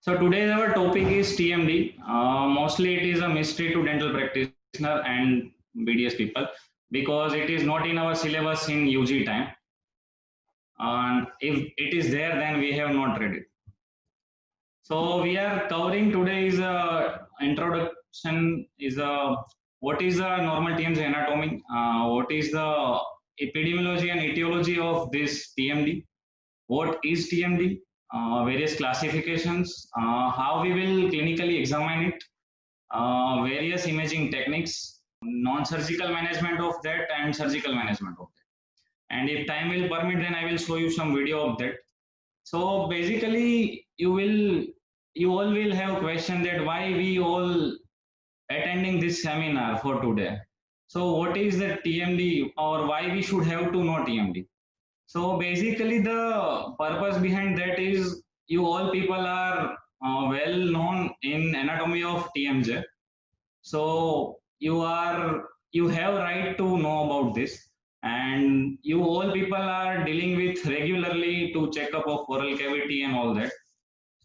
So today our topic is TMD. Mostly it is a mystery to dental practitioner and BDS people because it is not in our syllabus in UG time. And if it is there, then we have not read it. So we are covering today is a introduction is a what is the normal TMJ anatomy, what is the epidemiology and etiology of this TMD, what is TMD, various classifications, how we will clinically examine it, various imaging techniques, non-surgical management of that and surgical management of that. And if time will permit, then I will show you some video of that. So basically, you all will have question that why we all attending this seminar for today. So what is the TMD or why we should have to know TMD? So basically, the purpose behind that is you all people are well known in anatomy of TMJ. So you have right to know about this, and you all people are dealing with regularly to check up of oral cavity and all that.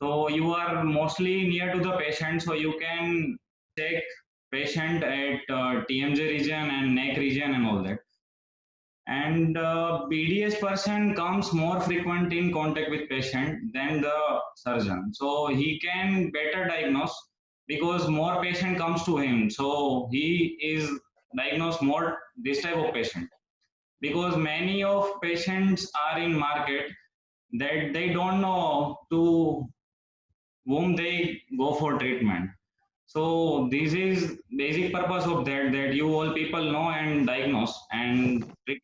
So you are mostly near to the patient, so you can check patient at TMJ region and neck region and all that. And BDS person comes more frequent in contact with patient than the surgeon, so he can better diagnose because more patient comes to him, so he is diagnose more this type of patient because many of patients are in market that they don't know to whom they go for treatment. So this is basic purpose of that you all people know and diagnose and treat.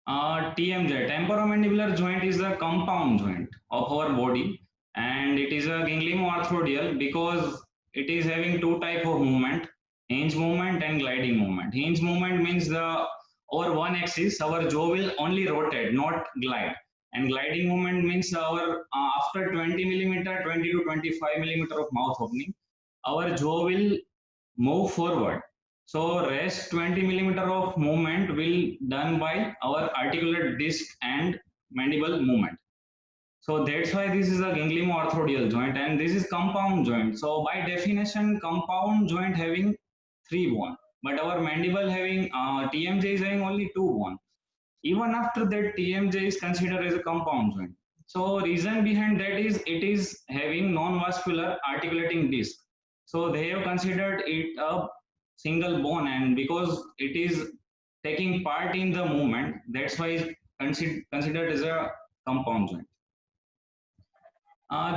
TMJ, temporomandibular joint, is the compound joint of our body, and it is a ganglionoarthrodial because it is having two type of movement: hinge movement and gliding movement. Hinge movement means the over one axis our jaw will only rotate, not glide. And gliding movement means our after 20 millimeter, 20 to 25 millimeter of mouth opening, our jaw will move forward. So rest 20 millimeter of movement will done by our articular disc and mandible movement. So that's why this is a ganglionoarthrodial joint and this is compound joint. So by definition, compound joint having three bone, but our mandible having TMJ is having only two bone. Even after that, TMJ is considered as a compound joint. So reason behind that is it is having non-vascular articulating disc. So they have considered it a single bone, and because it is taking part in the movement, that's why it's considered as a compound joint.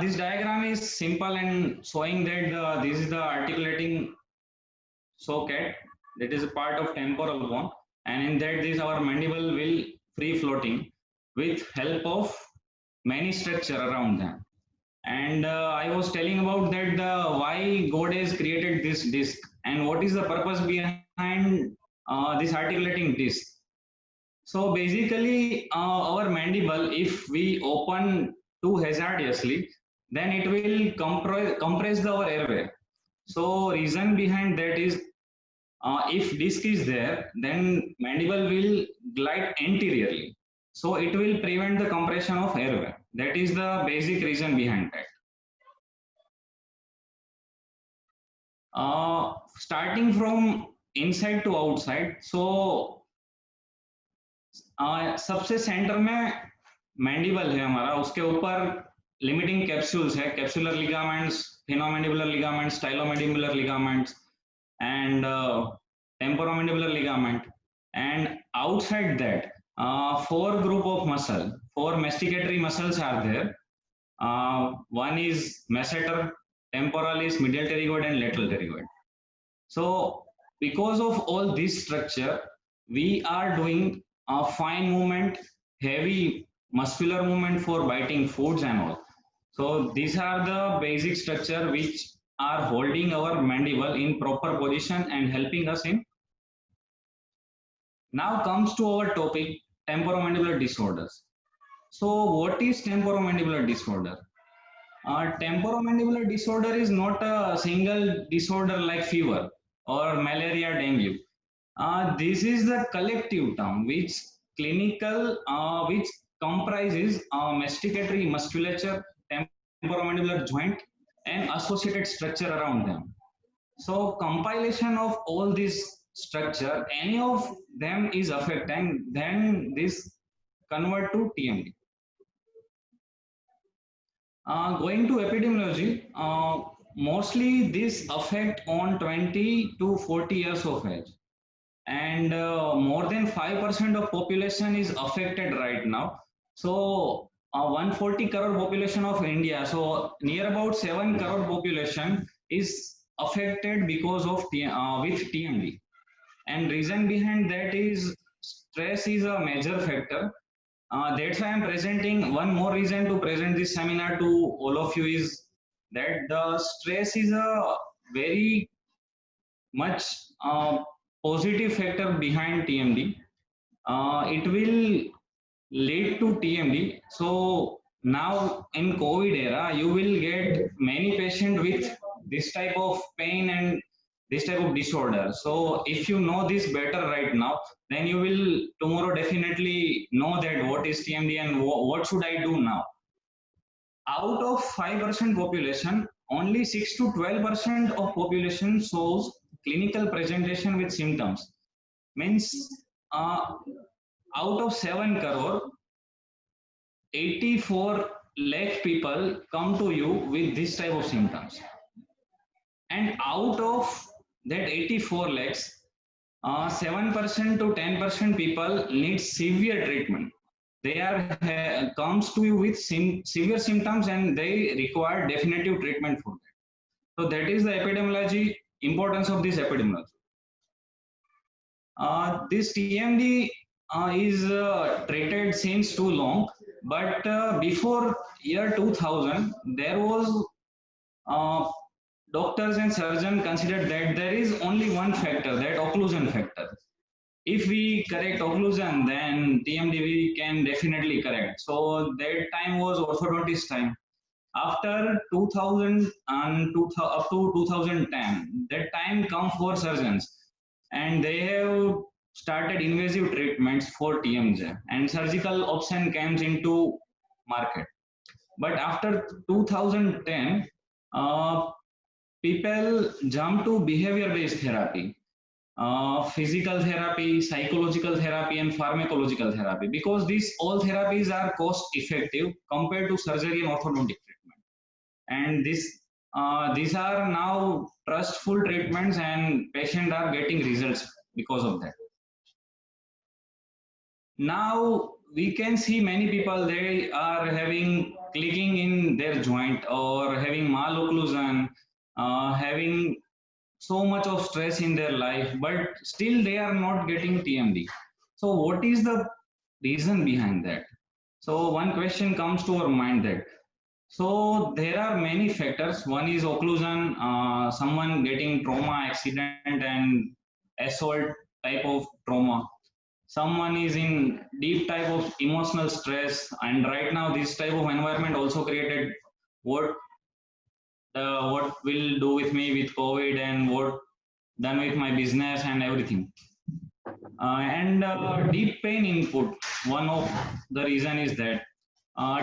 This diagram is simple and showing that this is the articulating socket that is a part of temporal bone, and in that this our mandible will free floating with help of many structure around them. And I was telling about that the why God has created this disc and what is the purpose behind this articulating disc. So basically, our mandible, if we open too hazardously, then it will compress our airway. So reason behind that is if disc is there, then mandible will glide anteriorly. So it will prevent the compression of airway. That is the basic reason behind that. Starting from inside to outside, so सबसे centre में mandible है हमारा, उसके ऊपर limiting capsules है, capsular ligaments, sphenomandibular ligaments, stylomandibular ligaments and temporomandibular ligament. And outside that, four group of muscle, four masticatory muscles are there. One is masseter, temporalis, medial pterygoid, and lateral pterygoid. So because of all this structure, we are doing a fine movement, heavy muscular movement for biting foods and all. So these are the basic structure which are holding our mandible in proper position and helping us in. Now comes to our topic, temporomandibular disorders. So what is temporomandibular disorder? Temporomandibular disorder is not a single disorder like fever or malaria, dengue. This is the collective term which comprises masticatory musculature, temporomandibular joint, and associated structure around them. So compilation of all this structure, any of them is affected, then this convert to TMD. Going to epidemiology, mostly this affect on 20 to 40 years of age, and more than 5% of population is affected right now. So 140 crore population of India, so near about 7 crore population is affected because of with TMD. And reason behind that is stress is a major factor. That's why I'm presenting. One more reason to present this seminar to all of you is that the stress is a very much positive factor behind TMD. It will lead to TMD. So now in COVID era, you will get many patients with this type of pain and this type of disorder. So if you know this better right now, then you will tomorrow definitely know that what is TMD and what should I do now. Out of 5% population, only 6 to 12% of population shows clinical presentation with symptoms. Means out of 7 crore, 84 lakh people come to you with this type of symptoms. And out of that 84 lakhs, 7% to 10% people need severe treatment. They are comes to you with severe symptoms and they require definitive treatment for that. So that is the epidemiology, importance of this epidemiology. This TMD is treated since too long, but before year 2000, there was doctors and surgeons considered that there is only one factor, that occlusion factor. If we correct occlusion, then TMD we can definitely correct. So that time was orthodontist time. After 2000 and up to 2010, that time come for surgeons, and they have started invasive treatments for TMJ, and surgical option comes into market. But after 2010, people jump to behavior-based therapy, physical therapy, psychological therapy, and pharmacological therapy, because these all therapies are cost-effective compared to surgery and orthodontic treatment. And these are now trustful treatments, and patients are getting results because of that. Now we can see many people, they are having clicking in their joint or having malocclusion, having so much of stress in their life, but still they are not getting TMD. So what is the reason behind that? So one question comes to our mind that, so there are many factors. One is occlusion, someone getting trauma, accident and assault type of trauma. Someone is in deep type of emotional stress, and right now this type of environment also created what what will do with me with COVID and what done with my business and everything. And deep pain input, one of the reason is that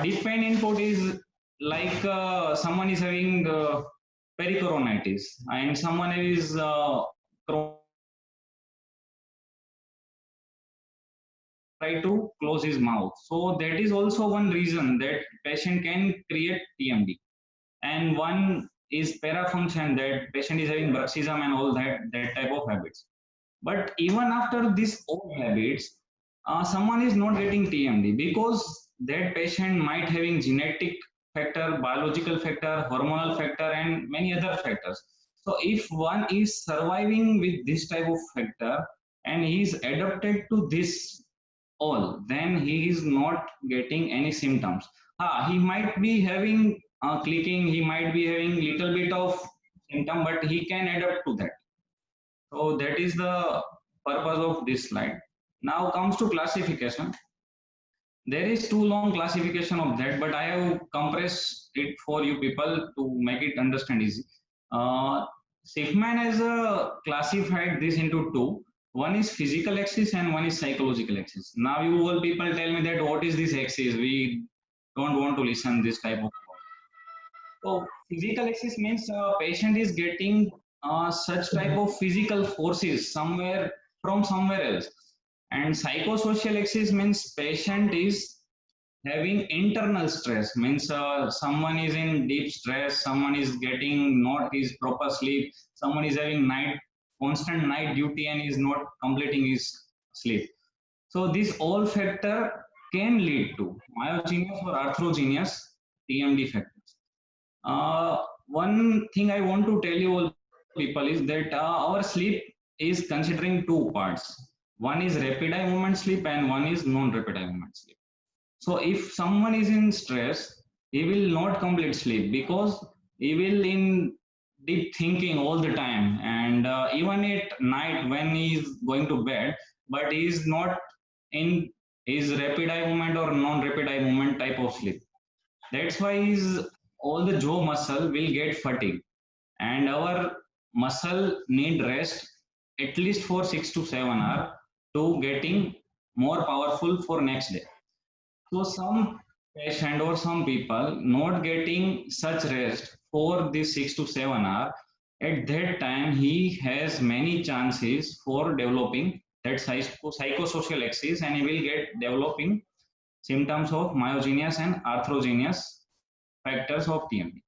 deep pain input is like someone is having pericoronitis and someone is try to close his mouth. So that is also one reason that patient can create TMD. And one is parafunction, that patient is having bruxism and all that type of habits. But even after these all habits, someone is not getting TMD because that patient might having genetic factor, biological factor, hormonal factor, and many other factors. So if one is surviving with this type of factor and he is adapted to this all, then he is not getting any symptoms. He might be having clicking, he might be having little bit of symptom, but he can adapt to that. So that is the purpose of this slide. Now comes to classification. There is too long classification of that, but I have compressed it for you people to make it understand easy. Sifman has classified this into two. one is physical axis and one is psychological axis. Now you all people tell me that what is this axis? We don't want to listen this type of. So physical axis means patient is getting such type of physical forces somewhere from somewhere else, and psychosocial axis means patient is having internal stress. Means someone is in deep stress, someone is getting not his proper sleep, someone is having constant night duty and is not completing his sleep. So this all factor can lead to myogenius or arthrogenius TMD factors. One thing I want to tell you all people is that our sleep is considering two parts. One is rapid eye movement sleep and one is non-rapid eye movement sleep. So if someone is in stress, he will not complete sleep because he will in deep thinking all the time, and even at night when he is going to bed, but he is not in his rapid eye movement or non-rapid eye movement type of sleep. That's why his all the jaw muscle will get fatigued, and our muscle need rest at least for 6 to 7 hours to getting more powerful for next day. So some patient or some people not getting such rest for this 6 to 7 hours, at that time he has many chances for developing that psychosocial axis, and he will get developing symptoms of myogenius and arthrogenius factors of TMD.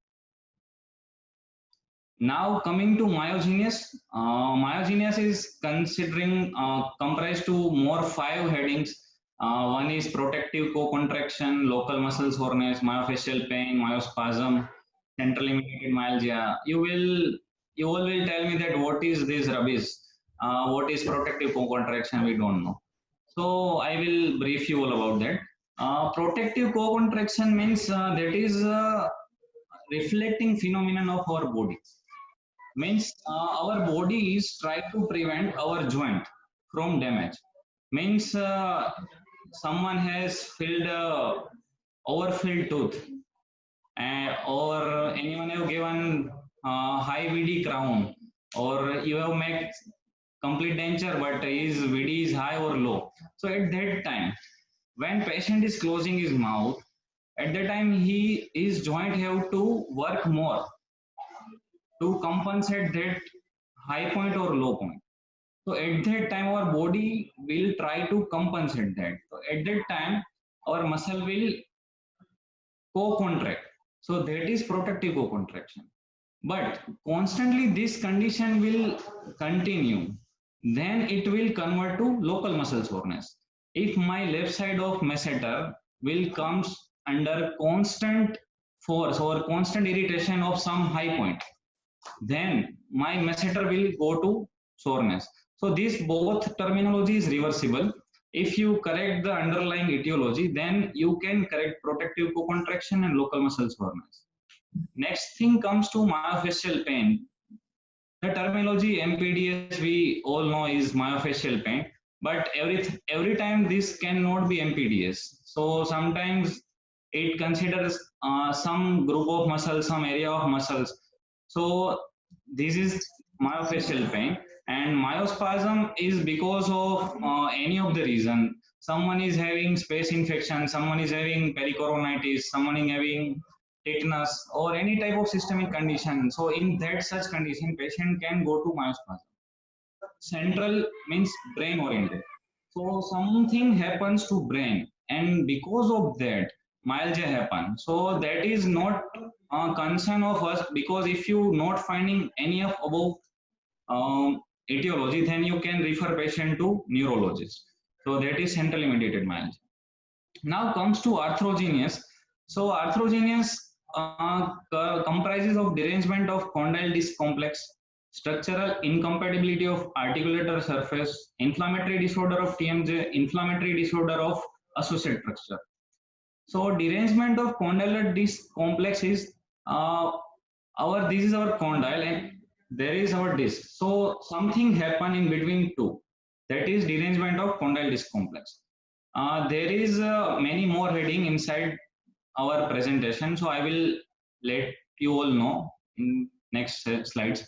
Now coming to myogenius is considering comprised to more five headings. One is protective co-contraction, local muscle soreness, myofascial pain, myospasm, central limited myalgia. You all will tell me that what is this rubbish? What is protective co-contraction? We don't know. So I will brief you all about that. Protective co-contraction means that is reflecting phenomenon of our body. Means our body is trying to prevent our joint from damage. Means someone has filled overfilled tooth, or anyone have given high VD crown, or you have made complete denture but his VD is high or low. So at that time when patient is closing his mouth, at that time his joint have to work more to compensate that high point or low point. So at that time, our body will try to compensate that. So at that time, our muscle will co-contract. So that is protective co-contraction. But constantly this condition will continue. Then it will convert to local muscle soreness. If my left side of masseter will comes under constant force or constant irritation of some high point, then my masseter will go to soreness. So this both terminology is reversible. If you correct the underlying etiology, then you can correct protective co-contraction and local muscle soreness. Next thing comes to myofascial pain. The terminology MPDS we all know is myofascial pain, but every time this cannot be MPDS. So sometimes it considers some group of muscles, some area of muscles. So this is myofascial pain, and myospasm is because of any of the reason. Someone is having space infection, someone is having pericoronitis, someone is having tetanus or any type of systemic condition. So in that such condition, patient can go to myospasm. Central means brain oriented. So something happens to brain, and because of that, myalgia happen. So that is not a concern of us, because if you not finding any of above etiology, then you can refer patient to neurologist. So that is centrally mediated myalgia. Now comes to arthrogenius. So arthrogenius comprises of derangement of condyle disc complex, structural incompatibility of articulator surface, inflammatory disorder of TMJ, inflammatory disorder of associate structure. So derangement of condylar disc complex is this is our condyle and there is our disc. So something happen in between two. That is derangement of condyle disc complex. There is many more heading inside our presentation, so I will let you all know in next slides.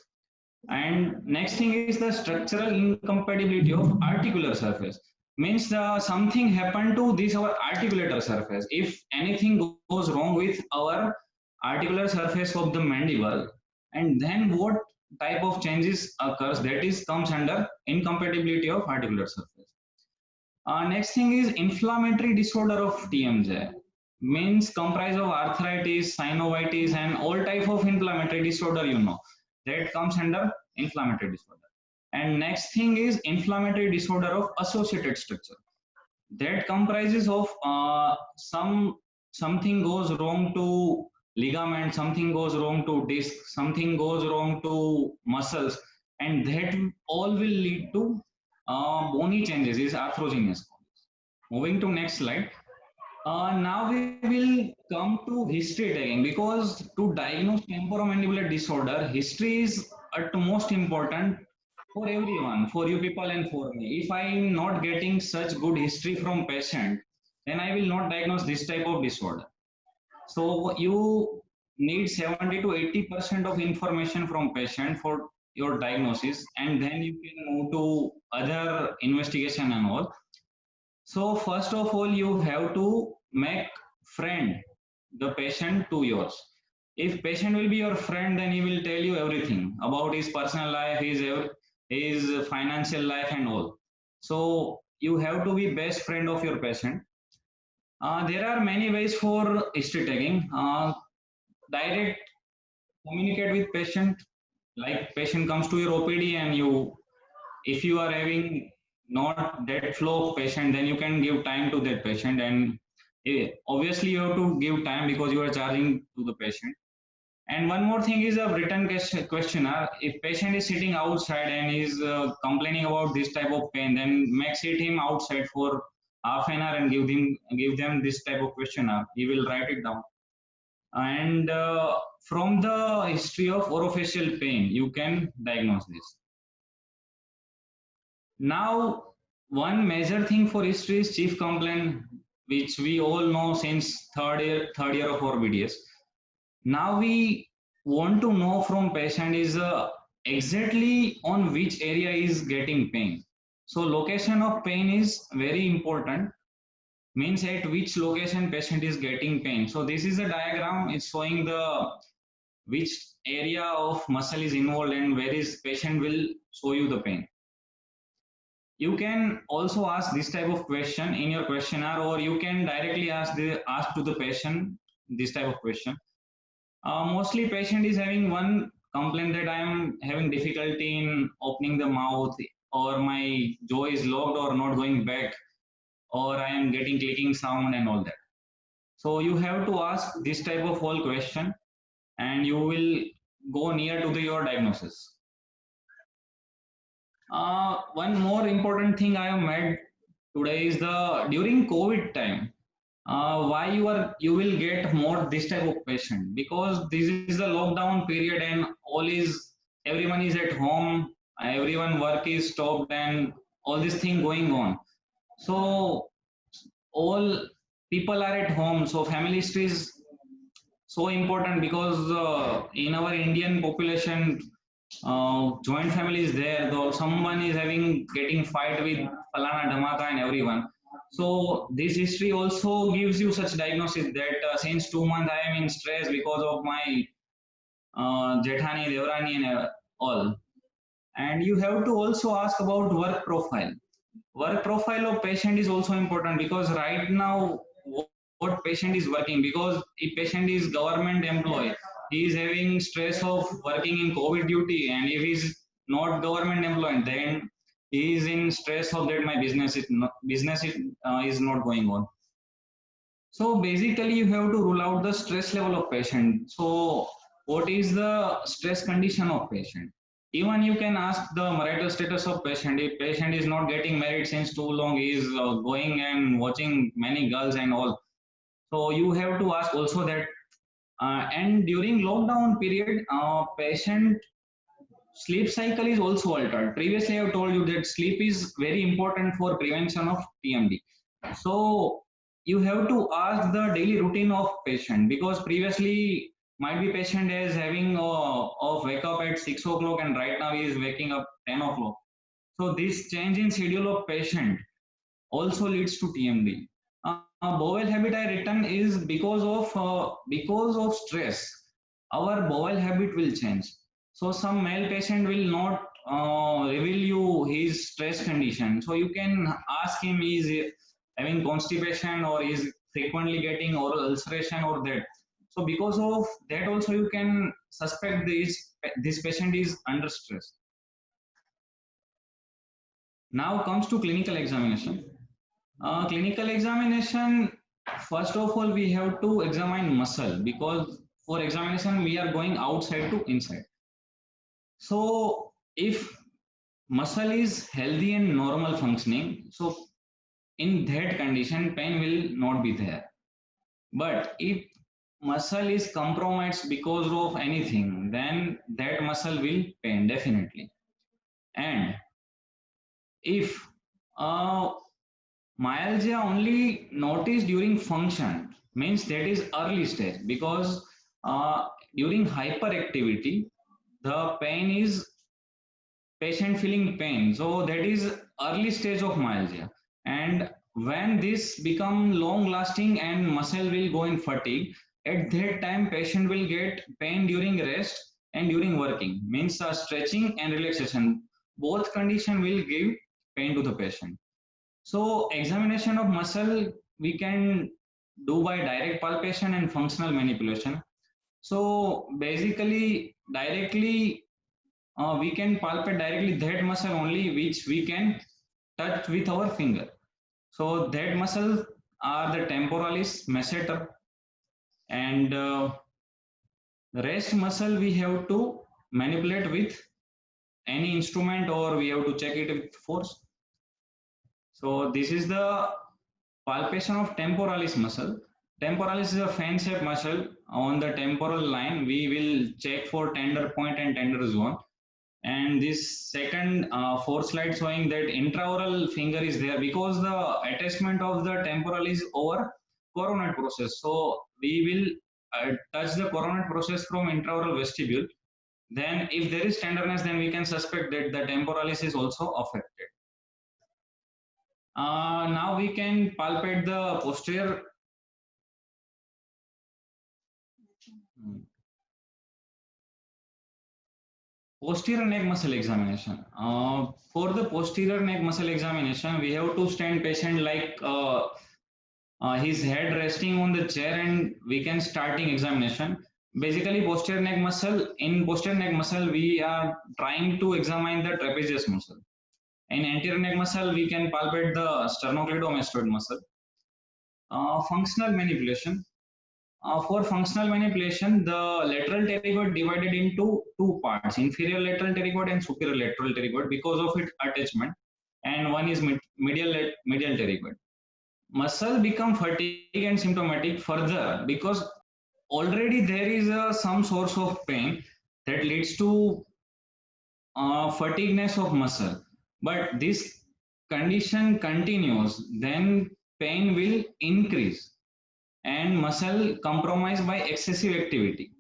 And next thing is the structural incompatibility of articular surface. Means the something happened to this our articulator surface. If anything goes wrong with our articular surface of the mandible, and then what type of changes occurs, that is comes under incompatibility of articular surface. Next thing is inflammatory disorder of TMJ. Means comprise of arthritis, synovitis, and all type of inflammatory disorder. That comes under inflammatory disorder. And next thing is inflammatory disorder of associated structure. That comprises of something goes wrong to ligament, something goes wrong to disc, something goes wrong to muscles, and that all will lead to bony changes, is arthrogenesis. Moving to next slide. Now we will come to history tagging, because to diagnose temporomandibular disorder, history is at most important for everyone, for you people and for me. If I am not getting such good history from patient, then I will not diagnose this type of disorder. So you need 70 to 80% of information from patient for your diagnosis, and then you can move to other investigation and all. So first of all, you have to make friend the patient to yours. If patient will be your friend, then he will tell you everything about his personal life, his financial life and all. So you have to be best friend of your patient. There are many ways for history taking. Direct communicate with patient, like patient comes to your OPD, and if you are having not that flow of patient, then you can give time to that patient. And obviously you have to give time because you are charging to the patient. And one more thing is a written questionnaire. If patient is sitting outside and is complaining about this type of pain, then make sit him outside for half an hour and give them this type of questionnaire. He will write it down. And from the history of orofacial pain, you can diagnose this. Now, one major thing for history is chief complaint, which we all know since third year of our BDS. Now we want to know from patient is exactly on which area is getting pain. So location of pain is very important. Means at which location patient is getting pain. So this is a diagram. It's showing the which area of muscle is involved and where is patient will show you the pain. You can also ask this type of question in your questionnaire, or you can directly ask to the patient this type of question. Mostly patient is having one complaint, that I am having difficulty in opening the mouth, or my jaw is locked or not going back, or I am getting clicking sound and all that. So you have to ask this type of whole question, and you will go near to your diagnosis. One more important thing I have made today is the during COVID time. Why you will get more this type of patient, because this is the lockdown period and everyone is at home, everyone work is stopped, and all this thing going on. So all people are at home. So family history is so important, because in our Indian population, joint family is there, though someone is having getting fight with falana dhamaka and everyone. So this history also gives you such diagnosis that since 2 months I am in stress because of my jethani, devrani and all. And you have to also ask about work profile. Work profile of patient is also important, because right now what patient is working, because if patient is government employee, he is having stress of working in COVID duty, and if he is not government employee, then he is in stress of that my business is not going on. So basically you have to rule out the stress level of patient. So what is the stress condition of patient? Even you can ask the marital status of patient. If patient is not getting married since too long, he is going and watching many girls and all. So you have to ask also that. And during lockdown period, patient sleep cycle is also altered. Previously, I have told you that sleep is very important for prevention of TMD. So you have to ask the daily routine of patient, because previously might be patient is having of wake up at 6 o'clock and right now he is waking up 10 o'clock. So this change in schedule of patient also leads to TMD. Bowel habit I written is because of stress. Our bowel habit will change. So some male patient will not reveal you his stress condition. So you can ask him is having constipation or is frequently getting oral ulceration or that. So because of that also you can suspect this patient is under stress. Now comes to clinical examination. Clinical examination, first of all, we have to examine muscle because for examination we are going outside to inside. So if muscle is healthy and normal functioning, so in that condition pain will not be there. But if muscle is compromised because of anything, then that muscle will pain definitely. And if myalgia only noticed during function means that is early stage because during hyperactivity the pain is patient feeling pain, so that is early stage of myalgia. And when this become long lasting and muscle will go in fatigue, at that time patient will get pain during rest and during working means stretching and relaxation, both condition will give pain to the patient. So examination of muscle we can do by direct palpation and functional manipulation. So basically directly we can palpate directly that muscle only which we can touch with our finger. So that muscle are the temporalis masseter and rest muscle we have to manipulate with any instrument or we have to check it with force. So this is the palpation of temporalis muscle. Temporalis is a fan-shaped muscle. On the temporal line, we will check for tender point and tender zone. And this second fourth slide showing that intraoral finger is there because the attachment of the temporal is over coronate process. So we will touch the coronate process from intraoral vestibule. Then if there is tenderness, then we can suspect that the temporalis is also affected. Now we can palpate the posterior. Posterior neck muscle examination. For the posterior neck muscle examination, we have to stand patient like his head resting on the chair and we can starting examination. Basically posterior neck muscle, in posterior neck muscle, we are trying to examine the trapezius muscle. In anterior neck muscle, we can palpate the sternocleidomastoid muscle. Functional manipulation. For functional manipulation, the lateral pterygoid divided into two parts, inferior lateral pterygoid and superior lateral pterygoid because of its attachment, and one is medial pterygoid. Muscle become fatigue and symptomatic further because already there is some source of pain that leads to fatigueness of muscle. But this condition continues, then pain will increase and muscle compromised by excessive activity.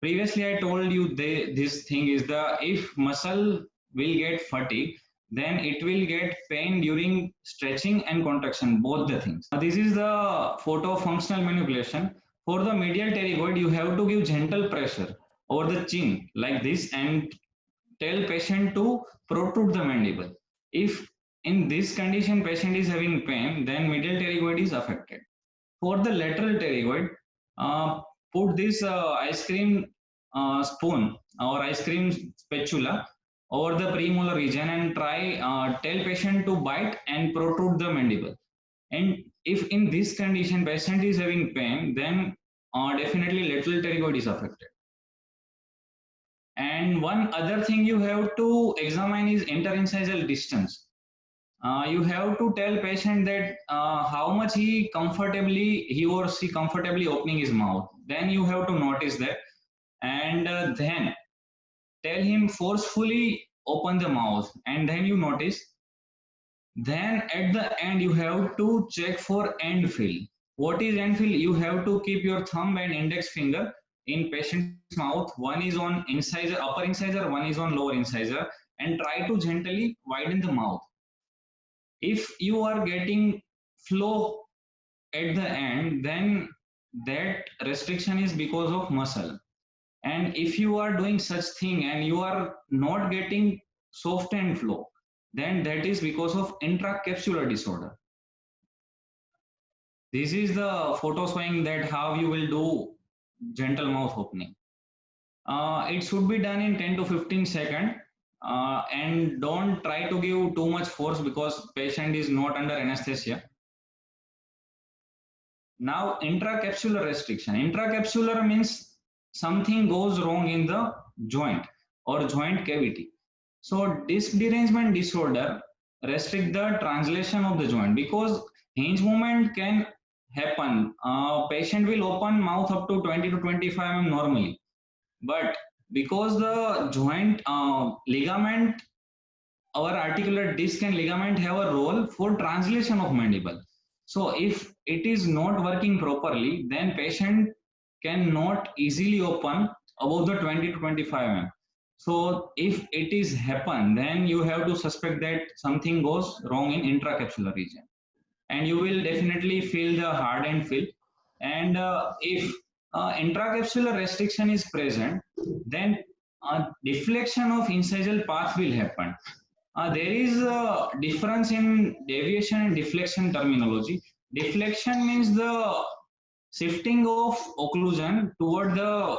Previously, I told you this thing is the if muscle will get fatigue, then it will get pain during stretching and contraction, both the things. This is the photo of functional manipulation. For the medial pterygoid, you have to give gentle pressure over the chin like this and tell patient to protrude the mandible. If in this condition patient is having pain, then medial pterygoid is affected. For the lateral pterygoid, put this ice cream spoon or ice cream spatula over the premolar region and try tell patient to bite and protrude the mandible. And if in this condition patient is having pain, then definitely lateral pterygoid is affected. And one other thing you have to examine is interincisal distance. You have to tell patient that how much he or she comfortably opening his mouth. Then you have to notice that, and then tell him forcefully open the mouth, and then you notice. Then at the end you have to check for end fill. What is end fill? You have to keep your thumb and index finger in patient's mouth. One is on incisor, upper incisor, one is on lower incisor, and try to gently widen the mouth. If you are getting flow at the end, then that restriction is because of muscle. And if you are doing such thing and you are not getting soft end flow, then that is because of intracapsular disorder. This is the photo showing that how you will do gentle mouth opening. It should be done in 10 to 15 seconds, and don't try to give too much force because patient is not under anesthesia. Now, intracapsular restriction. Intracapsular means something goes wrong in the joint or joint cavity. So, disc derangement disorder restrict the translation of the joint because hinge movement can happen. Patient will open mouth up to 20 to 25 mm normally, but because the joint ligament, our articular disc and ligament have a role for translation of mandible. So if it is not working properly, then patient cannot easily open above the 20 to 25 mm. So if it is happen, then you have to suspect that something goes wrong in intracapsular region, and you will definitely feel the hard end feel. And if intracapsular restriction is present, then deflection of incisional path will happen. There is a difference in deviation and deflection terminology. Deflection means the shifting of occlusion toward the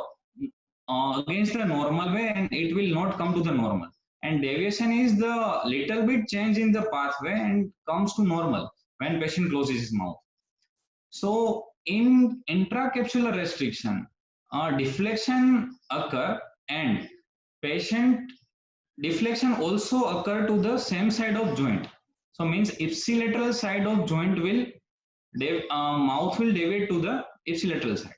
against the normal way, and it will not come to the normal. And deviation is the little bit change in the pathway and comes to normal when patient closes his mouth. So in intracapsular restriction, deflection occur, and patient deflection also occur to the same side of joint. So means ipsilateral side of joint will mouth will deviate to the ipsilateral side.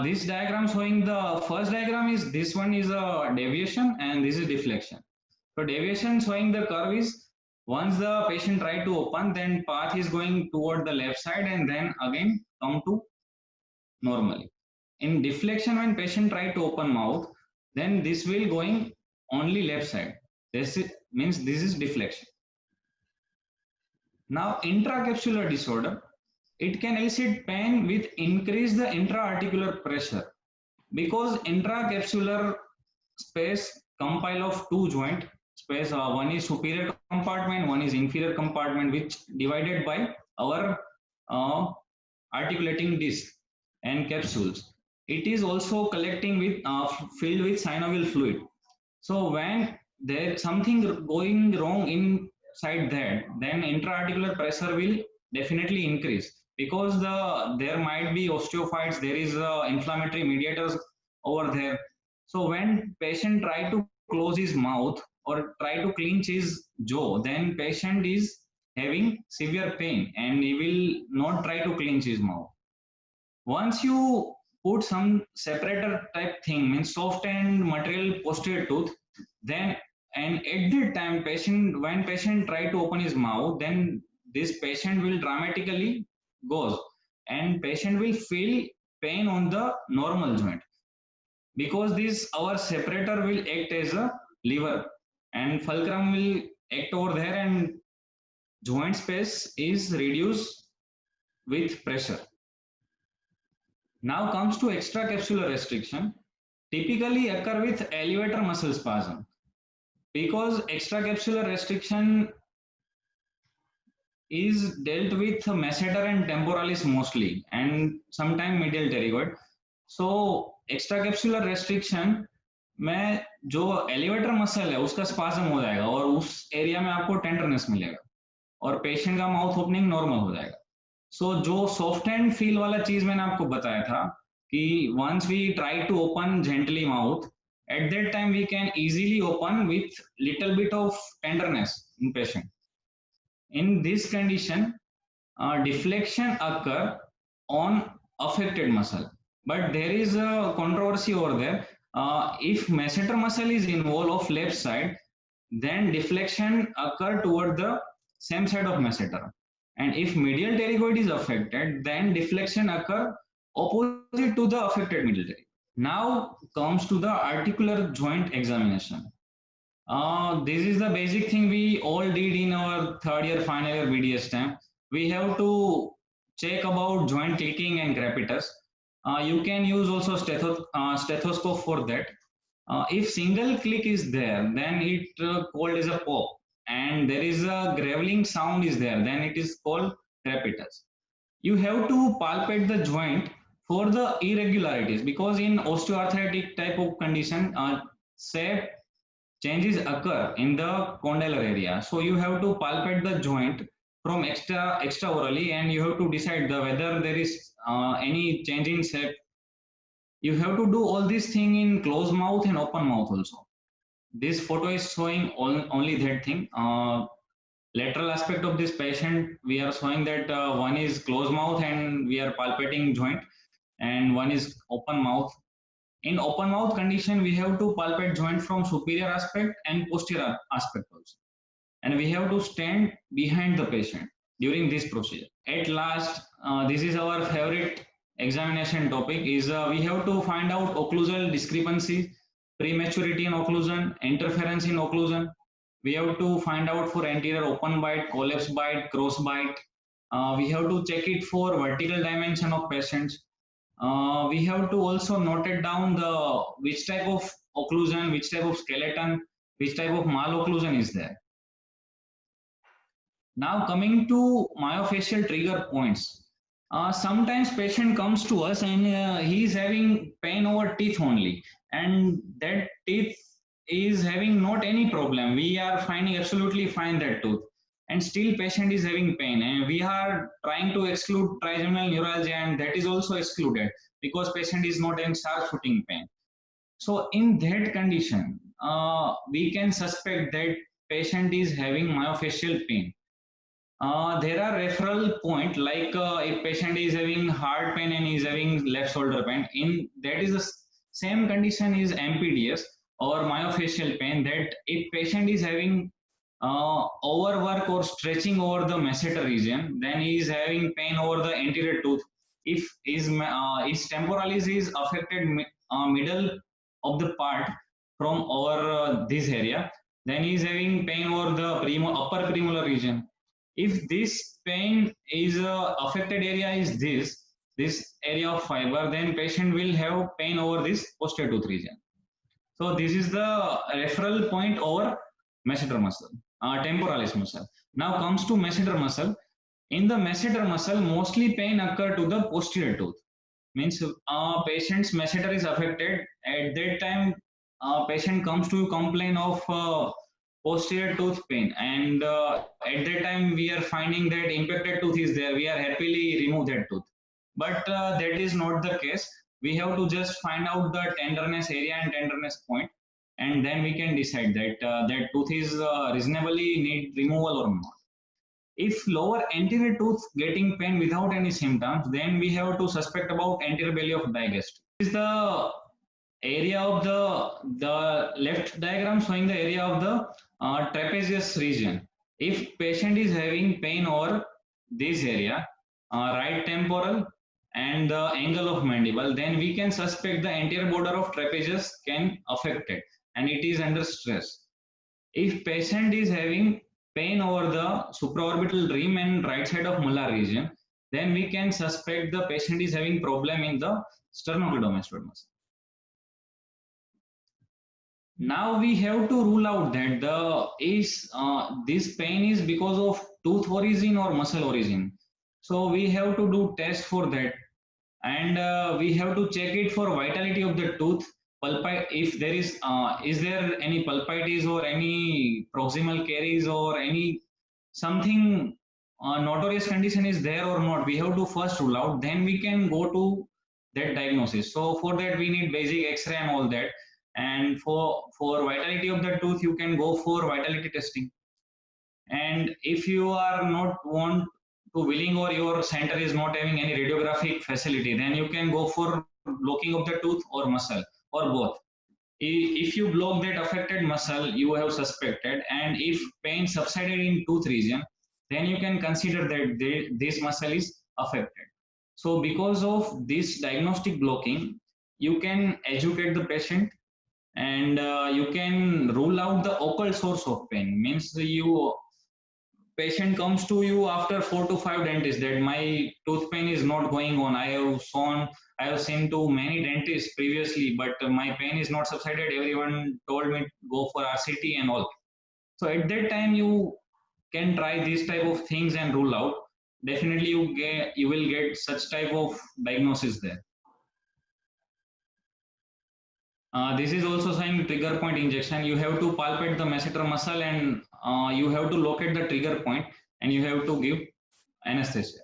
This diagram showing the first diagram is this one is a deviation and this is deflection. So deviation showing the curve is once the patient try to open, then path is going toward the left side and then again come to normally. In deflection, when patient try to open mouth, then this will going only left side. This means this is deflection. Now intracapsular disorder, it can elicit pain with increase the intra-articular pressure because intracapsular space compile of two joint space. One is superior compartment, one is inferior compartment, which divided by our articulating disc and capsules. It is also collecting with filled with synovial fluid. So when there something going wrong inside that, then intra-articular pressure will definitely increase because there might be osteophytes, there is inflammatory mediators over there. So when patient try to close his mouth or try to clench his jaw, then patient is having severe pain and he will not try to clench his mouth. Once you put some separator type thing, means soft end material posterior tooth, then and at that time when patient try to open his mouth, then this patient will dramatically goes and patient will feel pain on the normal joint because this our separator will act as a lever and fulcrum will act over there and joint space is reduced with pressure. Now comes to extracapsular restriction, typically occur with elevator muscle spasm because extracapsular restriction is dealt with masseter and temporalis mostly and sometimes medial pterygoid. So extracapsular restriction में जो elevator muscle है उसका spasm हो जाएगा और उस area में आपको टेंडरनेस मिलेगा और पेशेंट का माउथ ओपनिंग नॉर्मल हो जाएगा. सो जो सॉफ्ट एंड फील वाला चीज मैंने आपको बताया था कि once we try to open gently mouth, at that time we can easily open with little bit of tenderness in patient. In this condition, deflection occur on affected muscle, but there is a controversy over there. If masseter muscle is involved of left side, then deflection occur toward the same side of masseter, and if medial pterygoid is affected, then deflection occur opposite to the affected medial pterygoid. Now comes to the articular joint examination. This is the basic thing we all did in our third year, final year BDS time. We have to check about joint clicking and crepitus. You can use also stethoscope for that. If single click is there, then it called as a pop, and there is a graveling sound is there, then it is called crepitus. You have to palpate the joint for the irregularities, because in osteoarthritic type of condition, shape changes occur in the condylar area. So you have to palpate the joint from extraorally, and you have to decide whether there is any change in shape. You have to do all this thing in closed mouth and open mouth also. This photo is showing only that thing. Lateral aspect of this patient, we are showing that one is closed mouth and we are palpating joint, and one is open mouth. In open mouth condition, we have to palpate joint from superior aspect and posterior aspect also. And we have to stand behind the patient during this procedure. At last, this is our favorite examination topic, is we have to find out occlusal discrepancy, prematurity in occlusion, interference in occlusion. We have to find out for anterior open bite, collapse bite, cross bite. We have to check it for vertical dimension of patients. We have to also note it down the which type of occlusion, which type of skeleton, which type of malocclusion is there. Now coming to myofascial trigger points. Sometimes patient comes to us and he is having pain over teeth only, and that teeth is having not any problem. We are finding absolutely fine that tooth, and still patient is having pain, and we are trying to exclude trigeminal neuralgia, and that is also excluded because patient is not having sharp shooting pain. So in that condition, we can suspect that patient is having myofascial pain. There are referral point, like if patient is having heart pain and is having left shoulder pain, in that is the same condition is MPDS or myofascial pain, that if patient is having overwork or stretching over the masseter region, then he is having pain over the anterior tooth. If his temporalis is affected middle of the part from over this area, then he is having pain over the upper premolar region. If this pain is affected area is this area of fiber, then patient will have pain over this posterior tooth region. So this is the referral point over masseter muscle, temporalis muscle. Now comes to masseter muscle. In the masseter muscle, mostly pain occur to the posterior tooth. Means patient's masseter is affected. At that time, patient comes to complain of posterior tooth pain, and at that time we are finding that impacted tooth is there. We are happily remove that tooth, but that is not the case. We have to just find out the tenderness area and tenderness point, and then we can decide that that tooth is reasonably need removal or not. If lower anterior tooth getting pain without any symptoms, then we have to suspect about anterior belly of digastric. This is the area of the left diagram showing the area of the trapezius region. If patient is having pain over this area, right temporal and the angle of mandible, then we can suspect the anterior border of trapezius can affect it, and it is under stress. If patient is having pain over the supraorbital rim and right side of malar region, then we can suspect the patient is having problem in the sternocleidomastoid muscle. Now we have to rule out that this pain is because of tooth origin or muscle origin. So we have to do test for that, and we have to check it for vitality of the tooth. If there is there any pulpitis or any proximal caries or any something notorious condition is there or not, we have to first rule out, then we can go to that diagnosis. So for that we need basic x-ray and all that, and for vitality of the tooth you can go for vitality testing. And if you are not want to willing or your center is not having any radiographic facility, then you can go for blocking of the tooth or muscle or both. If you block that affected muscle you have suspected, and if pain subsided in tooth region, then you can consider that this muscle is affected. So because of this diagnostic blocking, you can educate the patient, and you can rule out the occult source of pain. Means you patient comes to you after 4 to 5 dentists that my tooth pain is not going on. I have seen to many dentists previously, but my pain is not subsided. Everyone told me go for RCT and all. So at that time you can try these type of things and rule out. Definitely you will get such type of diagnosis there. This is also saying trigger point injection. You have to palpate the masseter muscle, and you have to locate the trigger point, and you have to give anesthesia.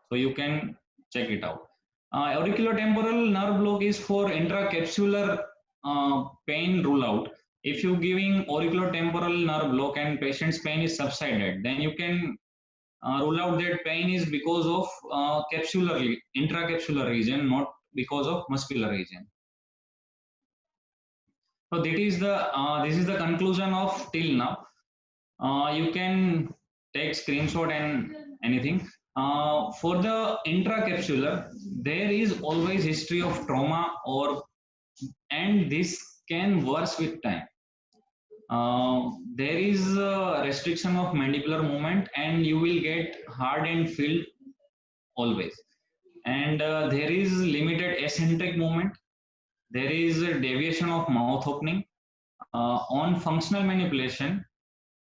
So you can check it out. Auriculotemporal nerve block is for intracapsular pain rule out. If you giving auriculotemporal nerve block and patient's pain is subsided, then you can rule out that pain is because of intracapsular region, not because of muscular region. So this is the conclusion of till now. You can take screenshot and anything. For the intracapsular, there is always history of trauma, and this can worse with time. There is a restriction of mandibular movement, and you will get hard and filled always. And there is limited eccentric movement. There is a deviation of mouth opening. On functional manipulation,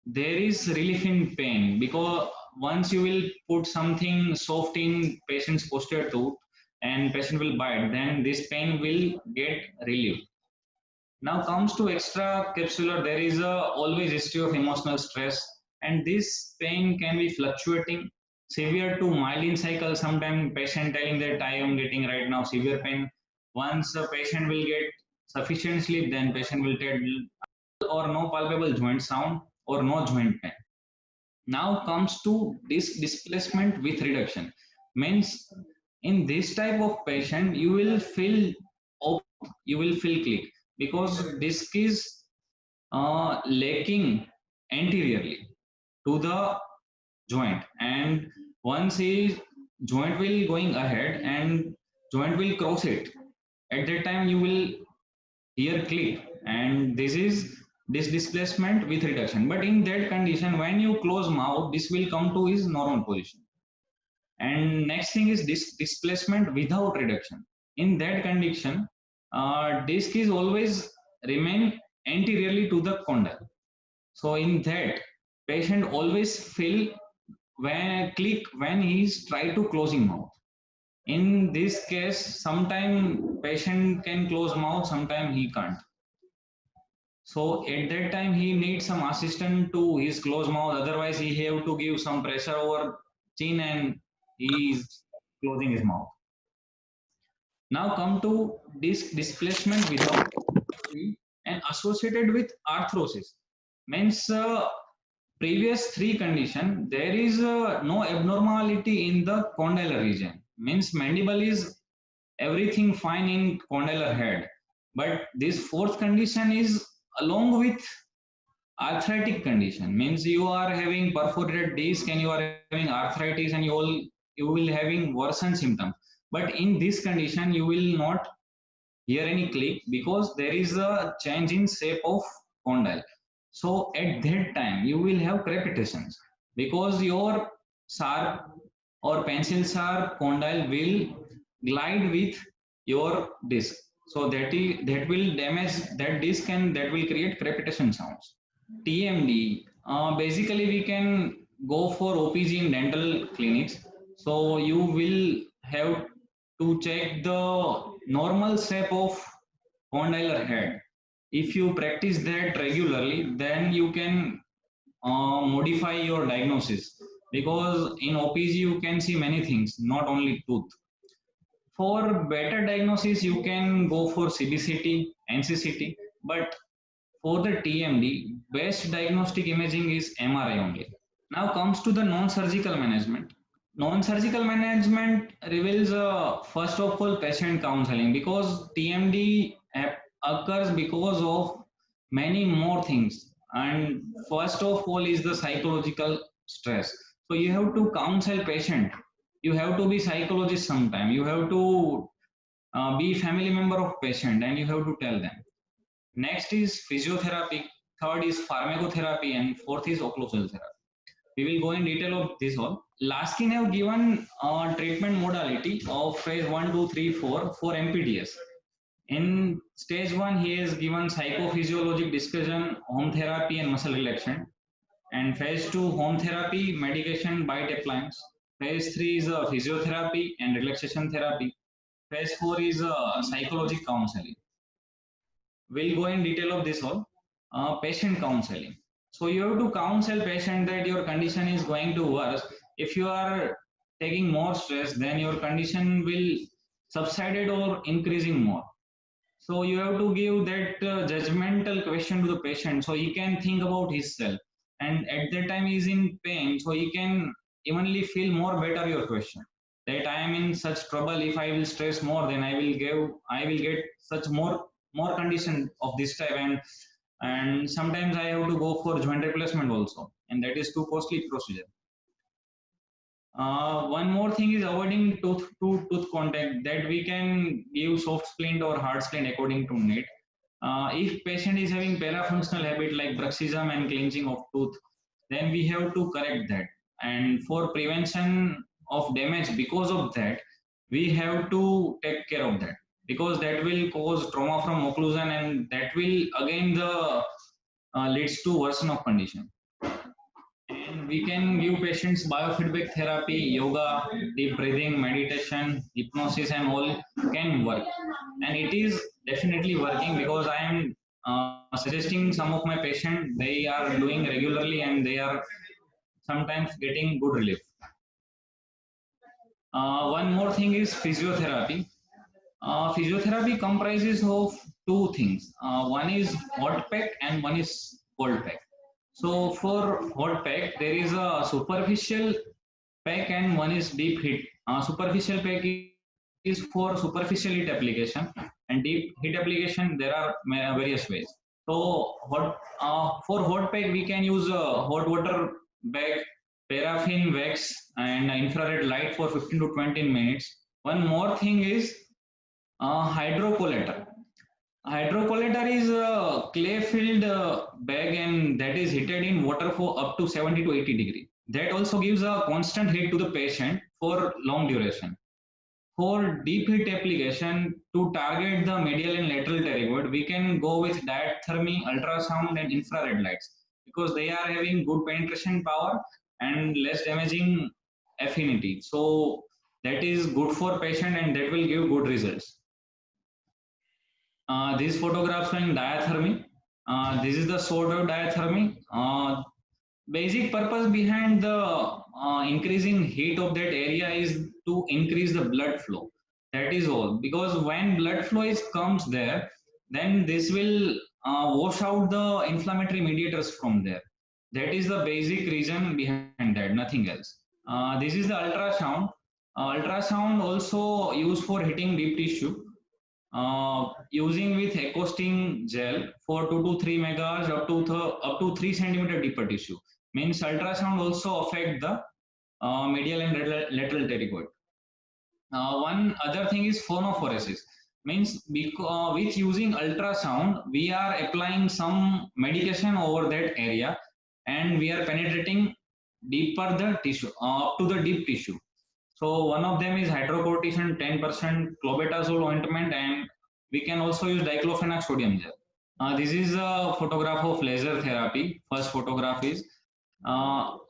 there is relief in pain, because once you will put something soft in patient's posterior tooth and patient will bite, then this pain will get relieved. Now comes to extracapsular, there is always history of emotional stress, and this pain can be fluctuating, severe to mild in cycle. Sometimes patient telling that I am getting right now severe pain. Once a patient will get sufficient sleep, then patient will tell or no palpable joint sound or no joint pain. Now comes to disc displacement with reduction. Means in this type of patient, you will feel you will feel click, because disc is lacking anteriorly to the joint, and once is joint will going ahead and joint will cross it, at that time you will hear click, and this is this displacement with reduction. But in that condition, when you close mouth, this will come to his normal position. And next thing is this displacement without reduction. In that condition, disc is always remain anteriorly to the condyle. So in that, patient always feel when click when he is try to closing mouth. In this case, sometime patient can close mouth, sometime he can't. So at that time he needs some assistant to his closed mouth. Otherwise, he have to give some pressure over chin and he is closing his mouth. Now come to disc displacement without and associated with arthrosis. Means previous three condition, there is no abnormality in the condylar region. Means mandible is everything fine in condylar head. But this fourth condition is along with arthritic condition. Means you are having perforated disc and you are having arthritis, and you will having worsened symptoms. But in this condition, you will not hear any click, because there is a change in shape of condyle. So at that time, you will have crepitations, because your sharp or pencil sharp condyle will glide with your disc. So that will damage that disc, and that will create crepitation sounds. TMD, basically we can go for OPG in dental clinics. So you will have to check the normal shape of condylar head. If you practice that regularly, then you can modify your diagnosis, because in OPG you can see many things, not only tooth. For better diagnosis, you can go for CBCT, NCCT, but for the TMD, best diagnostic imaging is MRI only. Now comes to the non-surgical management. Non-surgical management reveals first of all patient counseling, because TMD occurs because of many more things, and first of all is the psychological stress. So you have to counsel patient. You have to be psychologist sometime. You have to Be family member of patient and you have to tell them. Next is physiotherapy, third is pharmacotherapy, and fourth is occlusal therapy. We will go in detail of this all. Laskin have given treatment modality of phase 1, 2, 3, 4 for MPDS. In stage 1, he has given psychophysiologic discussion, home therapy, and muscle relaxation. And phase 2, home therapy, medication, bite appliance. Phase 3 is physiotherapy and relaxation therapy. Phase 4 is psychological counseling. We'll go in detail of this all. Patient counseling. So you have to counsel patient that your condition is going to worse. If you are taking more stress, then your condition will subsided or increasing more. So you have to give that judgmental question to the patient so he can think about himself. And at that time he is in pain, so he can evenly feel more better your question. That I am in such trouble, if I will stress more, then I will get such more condition of this type, and sometimes I have to go for joint replacement also, and that is too costly procedure. One more thing is avoiding tooth to tooth contact, that we can give soft splint or hard splint according to need. If patient is having parafunctional habit like bruxism and clenching of tooth, then we have to correct that. And for prevention of damage because of that, we have to take care of that, because that will cause trauma from occlusion, and that will again the leads to worsen of condition. And we can give patients biofeedback therapy, yoga, deep breathing, meditation, hypnosis, and all can work. And it is definitely working, because I am suggesting some of my patients, they are doing regularly and they are sometimes getting good relief. One more thing is physiotherapy. Physiotherapy comprises of two things. One is hot pack and one is cold pack. So for hot pack, there is a superficial pack and one is deep heat. Superficial pack is for superficial heat application, and deep heat application there are various ways. So for hot pack we can use a hot water bag, paraffin wax, and infrared light for 15 to 20 minutes. One more thing is hydrocollator. Hydrocollator is a clay-filled bag, and that is heated in water for up to 70 to 80 degrees. That also gives a constant heat to the patient for long duration. For deep heat application, to target the medial and lateral pterygoid, we can go with diathermy, ultrasound, and infrared lights, because they are having good penetration power and less damaging affinity. So that is good for patient and that will give good results. These photographs showing diathermy. This is the sort of diathermy. Basic purpose behind the increasing heat of that area is to increase the blood flow. That is all. Because when blood flow is comes there, then this will wash out the inflammatory mediators from there. That is the basic reason behind that, nothing else. This is the ultrasound. Ultrasound also used for hitting deep tissue, using with Ecosting gel for 2 to 3 megahertz up to 3 centimeter deeper tissue. Means ultrasound also affect the medial and lateral pterygoid. One other thing is phonophoresis. Means with using ultrasound, we are applying some medication over that area, and we are penetrating deeper the tissue, up to the deep tissue. So one of them is hydrocortisone 10% clobetasol ointment, and we can also use diclofenac sodium gel. This is a photograph of laser therapy. First photograph is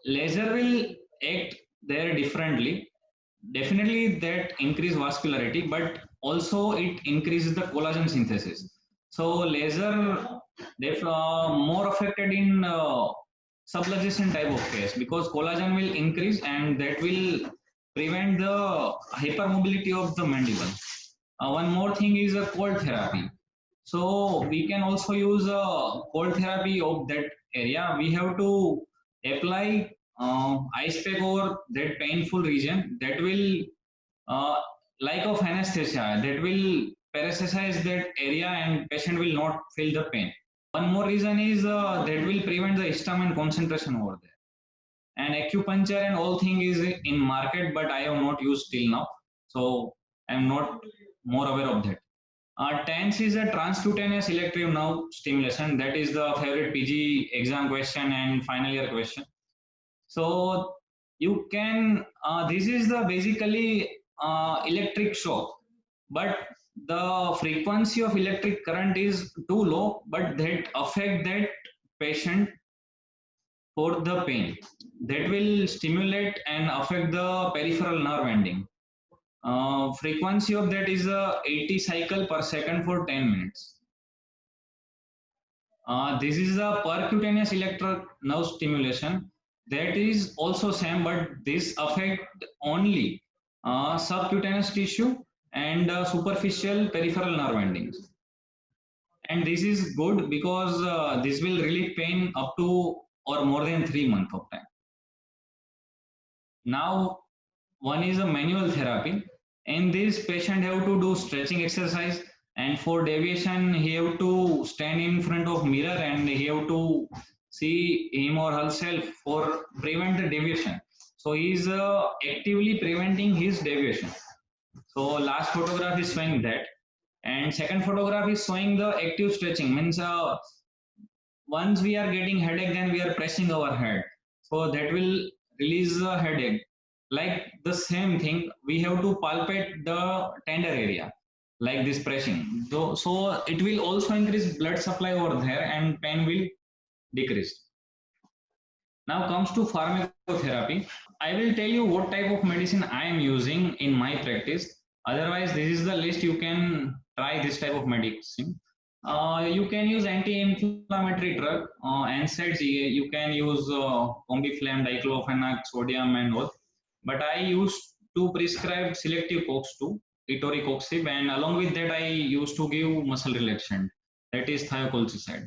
laser will act there differently. Definitely that increase vascularity, but also it increases the collagen synthesis. So laser more affected in subluxation type of case, because collagen will increase and that will prevent the hypermobility of the mandible. One more thing is a cold therapy. So we can also use a cold therapy of that area. We have to apply ice pack over that painful region. That will, like of anesthesia, that will paresthesize that area and patient will not feel the pain. One more reason is that will prevent the histamine concentration over there. And acupuncture and all thing is in market, but I have not used till now, so I'm not more aware of that. TENS is a transcutaneous electric nerve stimulation. That is the favorite PG exam question and final year question. So you can, this is the basically electric shock, but the frequency of electric current is too low, but that affect that patient for the pain. That will stimulate and affect the peripheral nerve ending. Frequency of that is 80 cycle per second for 10 minutes. This is a percutaneous electric nerve stimulation. That is also same, but this affect only subcutaneous tissue and superficial peripheral nerve endings. And this is good because this will relieve pain up to or more than 3 months of time. Now, one is a manual therapy. In this, patient have to do stretching exercise, and for deviation, he have to stand in front of mirror and he have to see him or herself for prevent the deviation. So he is actively preventing his deviation. So last photograph is showing that, and second photograph is showing the active stretching. Means once we are getting headache, then we are pressing our head, so that will release the headache. Like the same thing, we have to palpate the tender area like this pressing, so it will also increase blood supply over there and pain will decrease. Now comes to pharmacotherapy. I will tell you what type of medicine I am using in my practice. Otherwise, this is the list. You can try this type of medicine. You can use anti-inflammatory drug, NSAIDs. You can use Combiflam, diclofenac, sodium, and all. But I used to prescribe selective COX-2, etoricoxib, and along with that, I used to give muscle relaxant. That is thiocalcicide.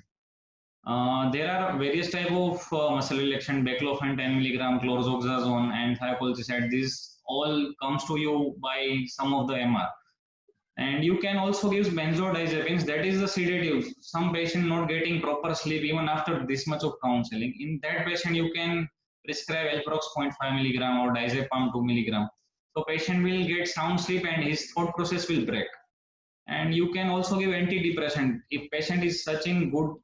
There are various type of muscle relaxant, baclofen 10 milligram, chlorzoxazone, and thiocalcicide. This all comes to you by some of the MR. And you can also give benzodiazepines, that is the sedative. Some patient not getting proper sleep even after this much of counseling. In that patient, you can prescribe Alprox 0.5 milligram or diazepam 2 milligram. So patient will get sound sleep and his thought process will break. And you can also give antidepressant if patient is such in good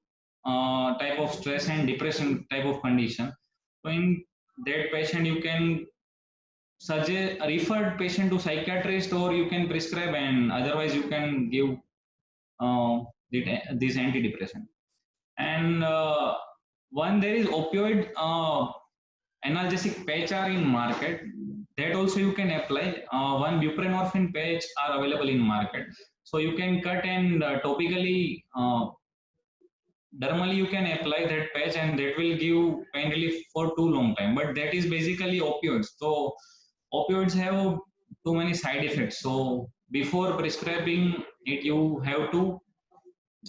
type of stress and depression type of condition. So in that patient, you can suggest referred patient to psychiatrist, or you can prescribe, and otherwise you can give uh, this antidepressant. And one, there is opioid analgesic patch are in market, that also you can apply. One buprenorphine patch are available in market, so you can cut and topically dermally you can apply that patch, and that will give pain relief for too long time. But that is basically opioids, so opioids have too many side effects. So before prescribing it, you have to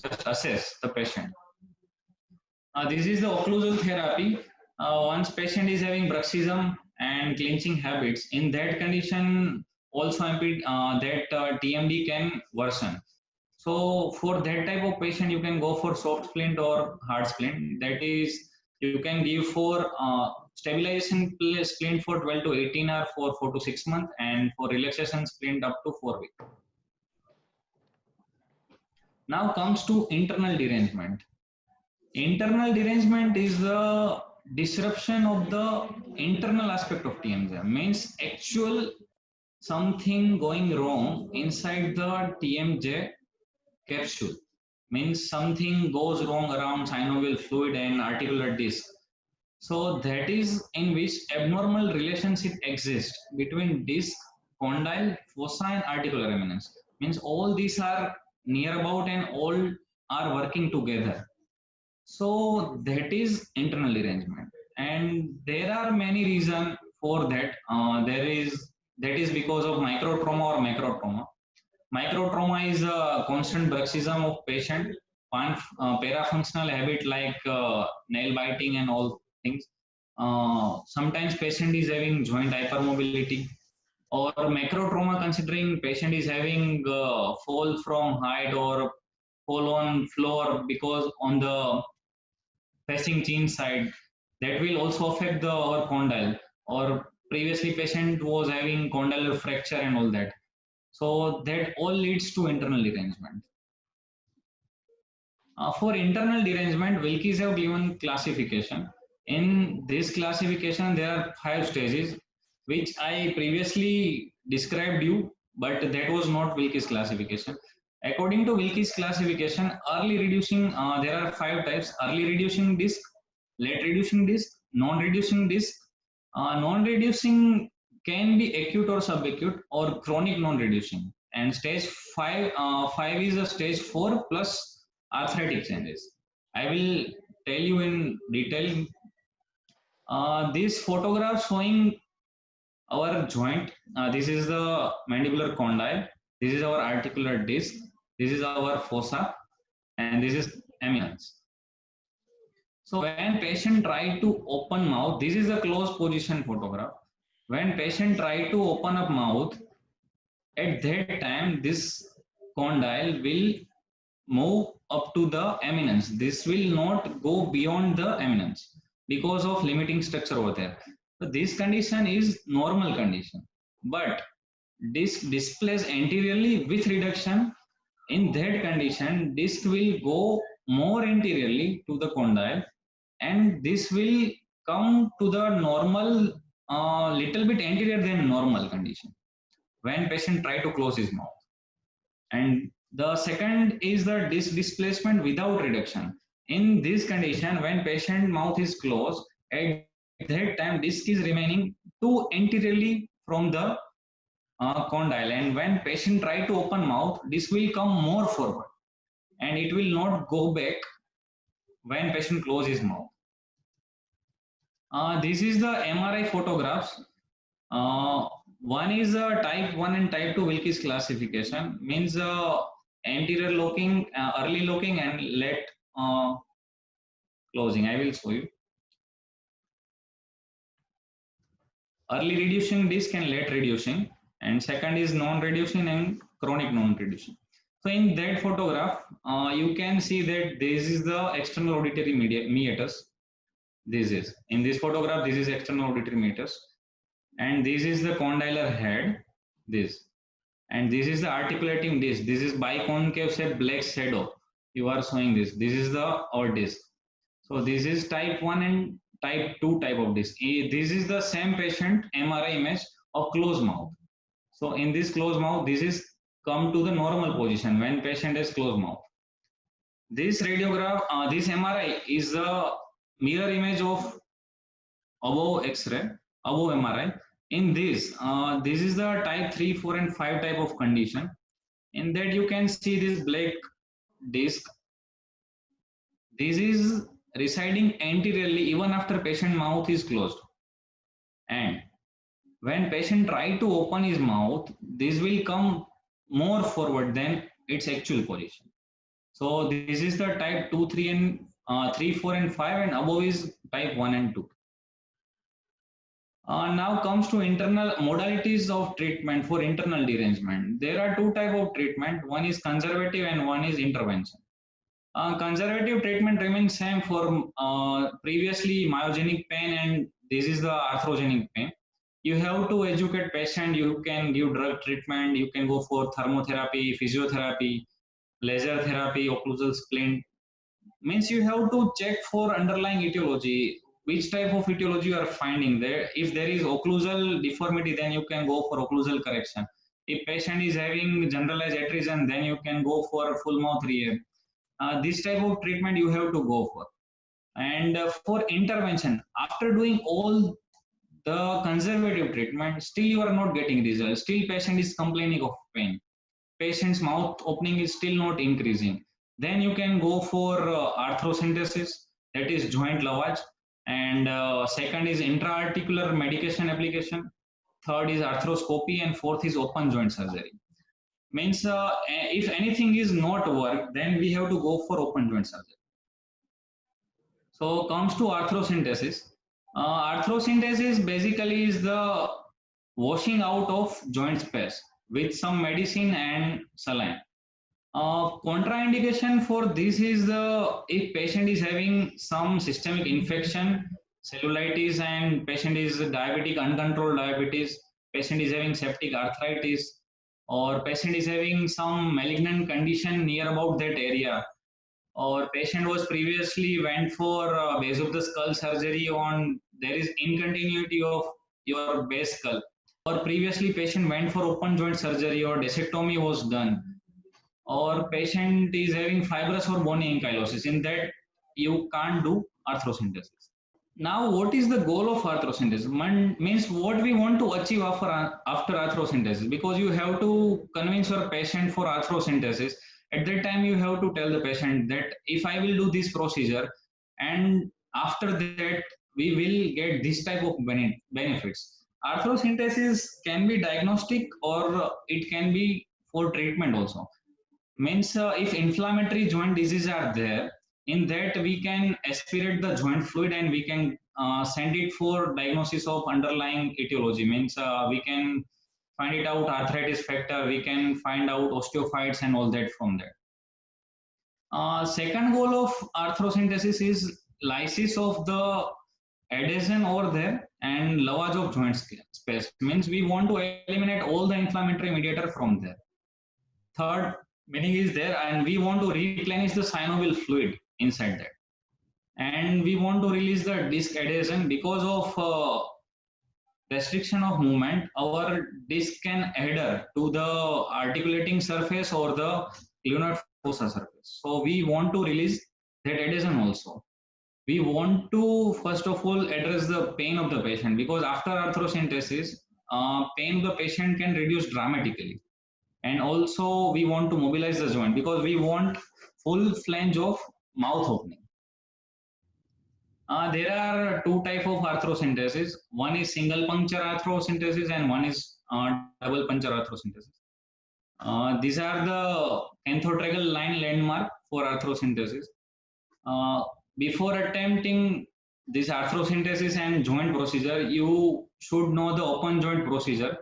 just assess the patient. This is the occlusal therapy. Once patient is having bruxism and clenching habits, in that condition also that TMD can worsen. So for that type of patient, you can go for soft splint or hard splint. That is, you can give for stabilization splint for 12 to 18 hours for 4 to 6 months, and for relaxation splint up to 4 weeks. Now comes to internal derangement. Internal derangement is the disruption of the internal aspect of TMJ. Means actual something going wrong inside the TMJ capsule. Means something goes wrong around synovial fluid and articular disc. So that is in which abnormal relationship exists between disc, condyle, fossa, and articular eminence. Means all these are near about and all are working together. So that is internal derangement, and there are many reasons for that. That is because of microtrauma or macrotrauma. Microtrauma is a constant bruxism of patient, parafunctional habit like nail biting and all things. Sometimes patient is having joint hypermobility, or macrotrauma considering patient is having fall from height or fall on floor because on the facing chin side, that will also affect the our condyle, or previously patient was having condylar fracture and all that. So that all leads to internal derangement. For internal derangement, Wilkes have given classification. In this classification, there are 5 stages, which I previously described you, but that was not Wilkes classification. According to Wilkes classification, early reducing, there are 5 types: early reducing disc, late reducing disc, non-reducing disc. Non-reducing can be acute or subacute or chronic non-reducing. And stage 5 is a stage 4 plus arthritic changes. I will tell you in detail. This photograph showing our joint. This is the mandibular condyle. This is our articular disc. This is our fossa, and this is eminence. So when patient try to open mouth, this is a close position photograph. When patient try to open up mouth, at that time this condyle will move up to the eminence. This will not go beyond the eminence because of limiting structure over there. So this condition is normal condition, but disc displays anteriorly with reduction. In that condition, disc will go more anteriorly to the condyle, and this will come to the normal, little bit anterior than normal condition when patient try to close his mouth. And the second is the disc displacement without reduction. In this condition, when patient mouth is closed, at that time disc is remaining too anteriorly from the condyle, and when patient try to open mouth, this will come more forward and it will not go back when patient close his mouth. This is the MRI photographs. One is type 1 and type 2 Wilkes classification, means anterior locking, early locking, and late closing. I will show you. Early reducing disc and late reducing, and second is non-reducing and chronic non-reducing. So in that photograph, you can see that this is the external auditory meatus. This is, in this photograph, this is external auditory meatus, and this is the condylar head, this, and this is the articulating disc. This is biconcave shape black shadow. You are showing this. This is the our disc. So this is type 1 and type 2 type of disc. This is the same patient MRI image of closed mouth. So in this closed mouth, this is come to the normal position when patient is closed mouth. This radiograph, this MRI is a mirror image of above X-ray, above MRI. In this, this is the type 3, 4, and 5 type of condition. In that you can see this black disc. This is residing anteriorly even after patient mouth is closed. And when patient try to open his mouth, this will come more forward than its actual position. So this is the type 2, 3, and 3, 4, and 5, and above is type 1 and 2. Now comes to internal modalities of treatment for internal derangement. There are 2 types of treatment. One is conservative and one is intervention. Conservative treatment remains same for previously myogenic pain, and this is the arthrogenic pain. You have to educate patient. You can give drug treatment. You can go for thermotherapy, physiotherapy, laser therapy, occlusal splint. Means you have to check for underlying etiology, which type of etiology you are finding there. If there is occlusal deformity, then you can go for occlusal correction. If patient is having generalized atresia, then you can go for full mouth rehab. This type of treatment you have to go for. And for intervention, after doing all the conservative treatment, still you are not getting results. Still patient is complaining of pain. Patient's mouth opening is still not increasing. Then you can go for arthrocentesis, that is joint lavage. And second is intra-articular medication application. Third is arthroscopy, and fourth is open joint surgery. Means if anything is not work, then we have to go for open joint surgery. So comes to arthrocentesis. Arthrocentesis basically is the washing out of joint space with some medicine and saline. Contraindication for this is if patient is having some systemic infection, cellulitis, and patient is diabetic, uncontrolled diabetes, patient is having septic arthritis, or patient is having some malignant condition near about that area, or patient was previously went for base of the skull surgery on there is incontinuity of your base skull, or previously patient went for open joint surgery or discectomy was done, or patient is having fibrous or bony ankylosis, in that you can't do arthrocentesis. Now, what is the goal of arthrocentesis? Means what we want to achieve after arthrocentesis, because you have to convince your patient for arthrocentesis. At that time, you have to tell the patient that if I will do this procedure, and after that, we will get this type of benefits. Arthrocentesis can be diagnostic or it can be for treatment also. Means if inflammatory joint diseases are there, in that we can aspirate the joint fluid and we can send it for diagnosis of underlying etiology. Means we can find it out arthritis factor, we can find out osteophytes and all that from there. Second goal of arthrocentesis is lysis of the adhesion over there and lavage of joint space. Means we want to eliminate all the inflammatory mediator from there. Third meaning is there, and we want to replenish the synovial fluid inside that, and we want to release the disc adhesion. Because of restriction of movement, our disc can adhere to the articulating surface or the lunar fossa surface, so we want to release that adhesion also. We want to first of all address the pain of the patient, because after arthrocentesis pain of the patient can reduce dramatically, and also we want to mobilize the joint because we want full flange of mouth opening. There are two type of arthrocentesis. One is single puncture arthrocentesis and one is double puncture arthrocentesis. These are the canthotregal line landmark for arthrocentesis. Before attempting this arthrocentesis and joint procedure, you should know the open joint procedure.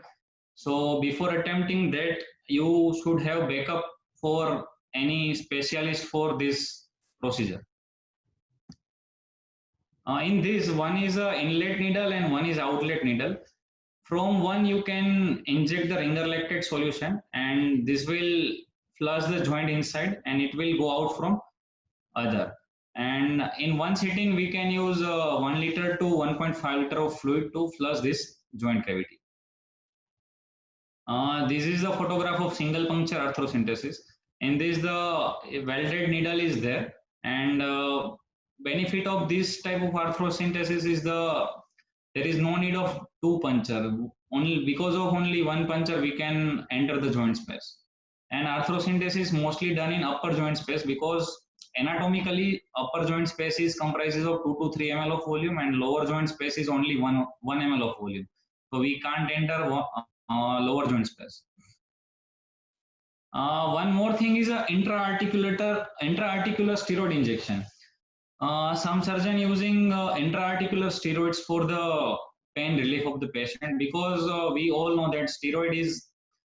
So before attempting that, you should have backup for any specialist for this procedure. In this, one is a inlet needle and one is outlet needle. From one, you can inject the ringer lactate solution, and this will flush the joint inside, and it will go out from other. And in one sitting, we can use 1 liter to 1.5 liter of fluid to flush this joint cavity. This is the photograph of single puncture arthrocentesis. In this, the welded needle is there, and benefit of this type of arthrocentesis is there is no need of two puncture. Only because of only one puncture we can enter the joint space. And arthrocentesis is mostly done in upper joint space, because anatomically upper joint space is comprises of 2 to 3 ml of volume, and lower joint space is only 1 ml of volume. So we can't enter lower joint space. One more thing is a intra-articular steroid injection. Some surgeon using intra-articular steroids for the pain relief of the patient, because we all know that steroid is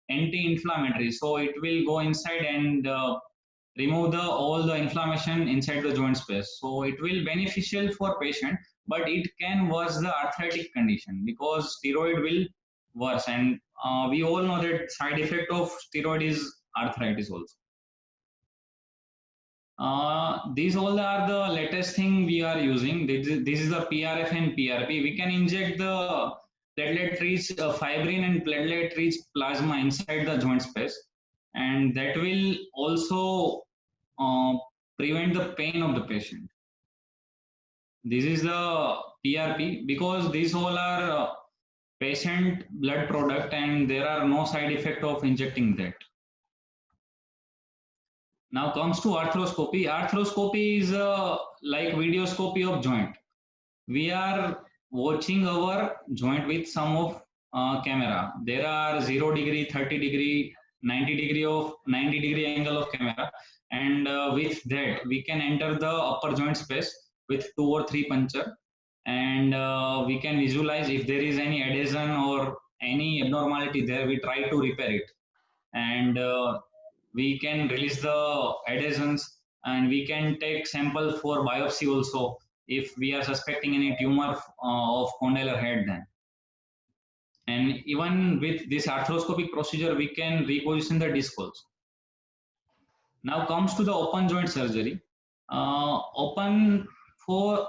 anti-inflammatory, so it will go inside and remove all the inflammation inside the joint space. So it will beneficial for patient, but it can worsen the arthritic condition because steroid will worsen, and we all know that side effect of steroid is arthritis also. These all are the latest thing we are using. This is the PRF and PRP. We can inject the platelet-rich fibrin and platelet-rich plasma inside the joint space, and that will also prevent the pain of the patient. This is the PRP, because these all are patient blood product and there are no side effect of injecting that. Now comes to arthroscopy. Arthroscopy is like videoscopy of joint. We are watching our joint with some of camera. There are 0 degree, 30 degree, 90 degree angle of camera, and with that we can enter the upper joint space with 2 or 3 puncture, and we can visualize if there is any adhesion or any abnormality there. We try to repair it, and we can release the adhesions, and we can take sample for biopsy also if we are suspecting any tumor of condylar head then. And even with this arthroscopic procedure, we can reposition the disc also. Now comes to the open joint surgery. Open for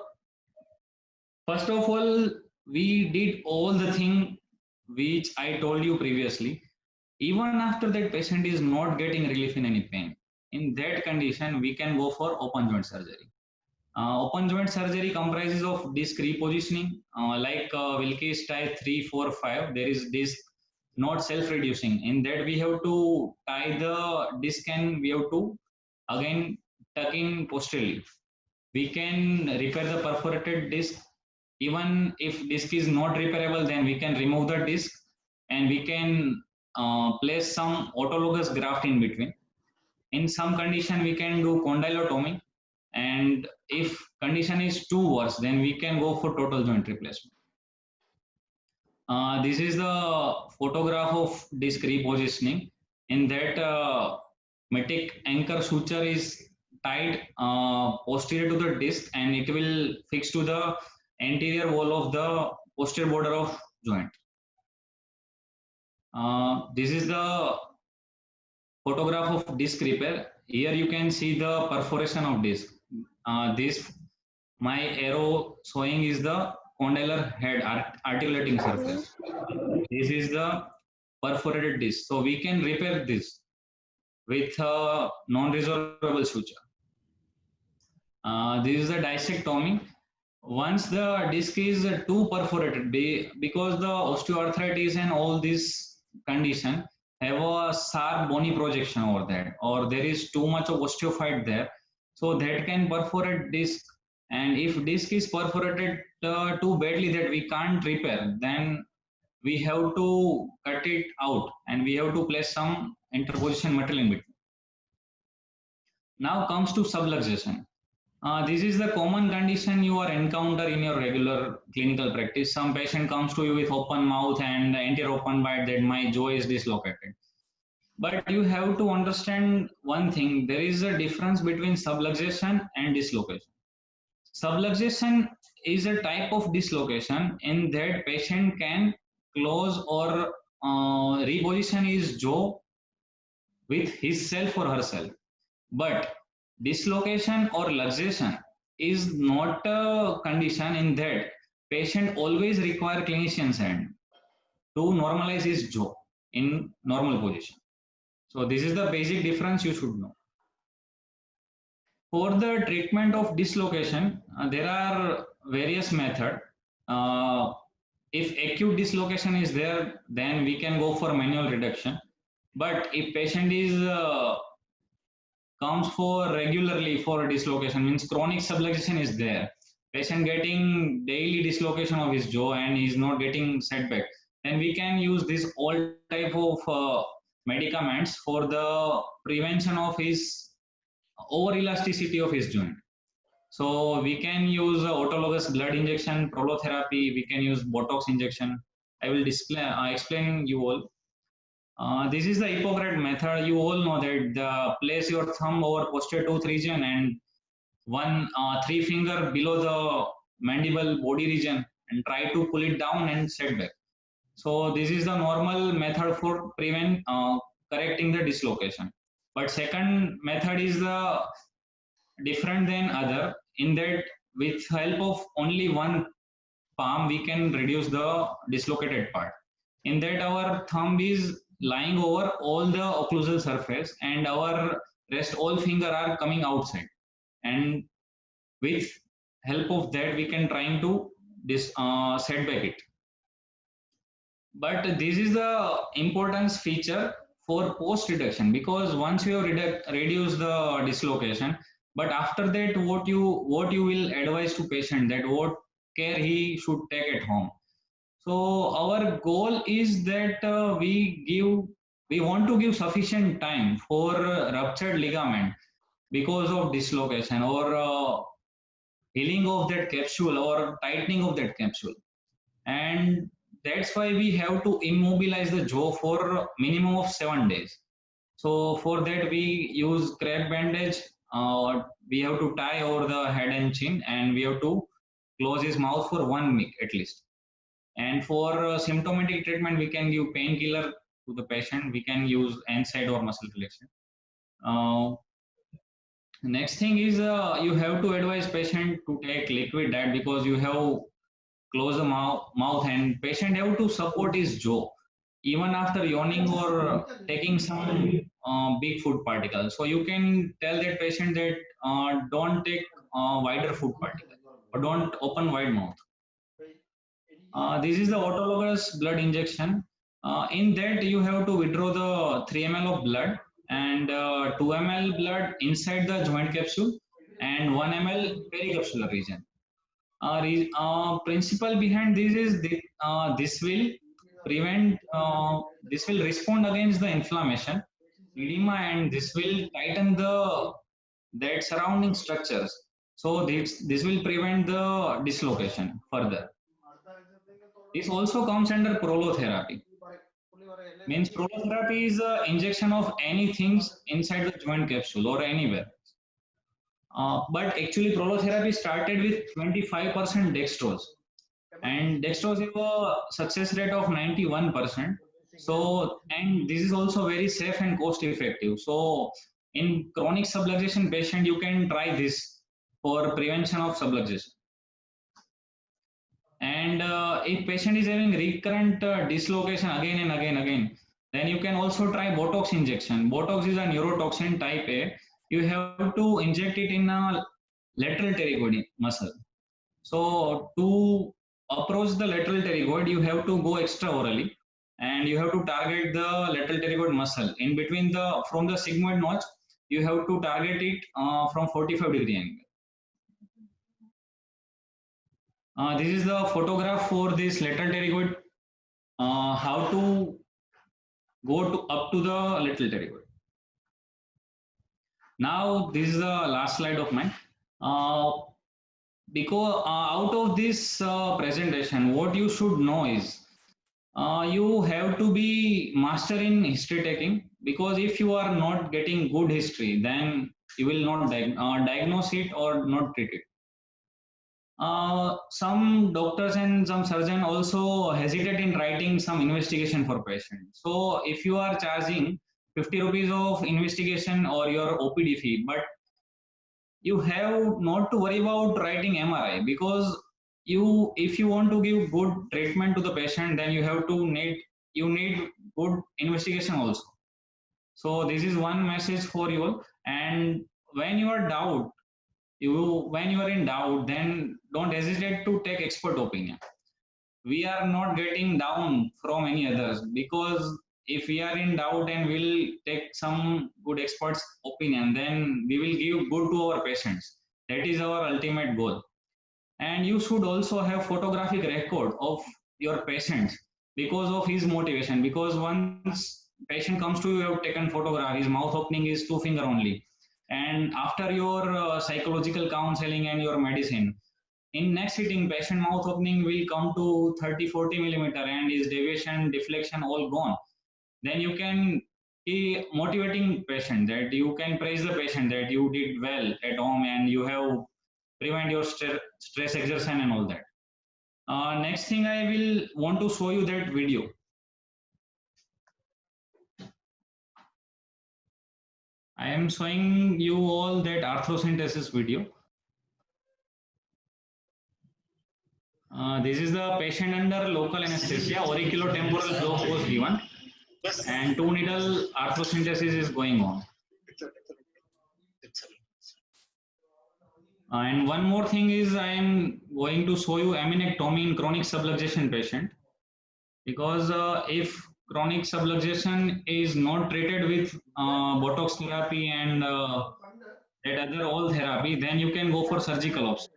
First of all, we did all the thing which I told you previously. Even after that patient is not getting relief in any pain, in that condition, we can go for open joint surgery. Open joint surgery comprises of disc repositioning, like Wilkes type 3, 4, 5. There is disc not self-reducing. In that, we have to tie the disc and we have to again tuck in posteriorly. We can repair the perforated disc. Even if disc is not repairable, then we can remove the disc and we can place some autologous graft in between. In some condition, we can do condylotomy, and if condition is too worse, then we can go for total joint replacement. This is the photograph of disc repositioning. In that, metic anchor suture is tied posterior to the disc and it will fix to the anterior wall of the posterior border of joint. This is the photograph of disc repair. Here you can see the perforation of disc. This my arrow showing is the condylar head articulating surface. This is the perforated disc. So we can repair this with a non-resorbable suture. This is a dissectomy. Once the disc is too perforated, because the osteoarthritis and all this condition have a sharp bony projection over that, or there is too much of osteophyte there, so that can perforate disc. And if disc is perforated too badly that we can't repair, then we have to cut it out and we have to place some interposition material in between. Now comes to subluxation. This is the common condition you are encounter in your regular clinical practice. Some patient comes to you with open mouth and anterior open bite that my jaw is dislocated. But you have to understand one thing. There is a difference between subluxation and dislocation. Subluxation is a type of dislocation in that patient can close or reposition his jaw with his self or herself. But dislocation or luxation is not a condition in that patient always require clinician's hand to normalize his jaw in normal position. So this is the basic difference you should know. For the treatment of dislocation, there are various methods. If acute dislocation is there, then we can go for manual reduction. But if patient is comes for regularly for dislocation, means chronic subluxation is there, patient getting daily dislocation of his jaw and is not getting setback, then we can use this all type of medicaments for the prevention of his over elasticity of his joint. So we can use autologous blood injection, prolotherapy, we can use Botox injection. I will explain you all. This is the Hippocrates method. You all know that place your thumb over posterior tooth region and one three finger below the mandible body region and try to pull it down and set back. So this is the normal method for correcting the dislocation. But second method is different than other in that with help of only one palm we can reduce the dislocated part. In that our thumb is lying over all the occlusal surface and our rest all finger are coming outside, and with help of that we can trying to set back it. But this is the importance feature for post reduction, because once you have reduce the dislocation, but after that what you will advise to patient that what care he should take at home. So our goal is that we want to give sufficient time for ruptured ligament because of dislocation or healing of that capsule or tightening of that capsule, and that's why we have to immobilize the jaw for minimum of 7 days. So for that we use crack bandage. We have to tie over the head and chin, and we have to close his mouth for 1 week at least. And for symptomatic treatment, we can give painkiller to the patient. We can use NSAID or muscle relaxant. Uh, Next thing is you have to advise patient to take liquid diet because you have close the mouth and patient have to support his jaw even after yawning or taking some big food particles. So you can tell that patient that don't take wider food particles or don't open wide mouth. This is the autologous blood injection. In that, you have to withdraw the 3 ml of blood and 2 ml blood inside the joint capsule and 1 ml pericapsular region. Principle behind this is this will respond against the inflammation, edema, and this will tighten the that surrounding structures. So this will prevent the dislocation further. This also comes under prolotherapy. Means prolotherapy is injection of anything inside the joint capsule or anywhere. But actually prolotherapy started with 25% dextrose and dextrose have a success rate of 91%. So, and this is also very safe and cost effective. So, in chronic subluxation patient, you can try this for prevention of subluxation. And if patient is having recurrent dislocation again, then you can also try Botox injection. Botox is a neurotoxin type A. You have to inject it in a lateral pterygoid muscle. So to approach the lateral pterygoid, you have to go extraorally and you have to target the lateral pterygoid muscle. In between from the sigmoid notch, you have to target it from 45-degree angle. This is the photograph for this lateral pterygoid, how to go up to the lateral pterygoid. Now, this is the last slide of mine. Because out of this presentation, what you should know is you have to be master in history taking, because if you are not getting good history, then you will not diagnose it or not treat it. Some doctors and some surgeon also hesitate in writing some investigation for patient. So if you are charging 50 rupees of investigation or your OPD fee, but you have not to worry about writing MRI, because if you want to give good treatment to the patient, then you need good investigation also. So this is one message for you all. And when you are doubt, when you are in doubt, then don't hesitate to take expert opinion. We are not getting down from any others, because if we are in doubt and we'll take some good experts opinion, then we will give good to our patients. That is our ultimate goal. And you should also have photographic record of your patients because of his motivation, because once patient comes to you, you have taken photograph, his mouth opening is 2 finger only, and after your psychological counseling and your medicine, in next sitting, patient mouth opening will come to 30-40 millimeter and his deviation, deflection all gone. Then you can be motivating patient, that you can praise the patient that you did well at home and you have prevent your stress exertion and all that. Next thing, I will want to show you that video. I am showing you all that arthrocentesis video. This is the patient under local anesthesia, auriculotemporal block was given, and 2-needle arthrocentesis is going on. And one more thing is I am going to show you aminectomy in chronic subluxation patient, because if chronic subluxation is not treated with Botox therapy and that other all therapy, then you can go for surgical option.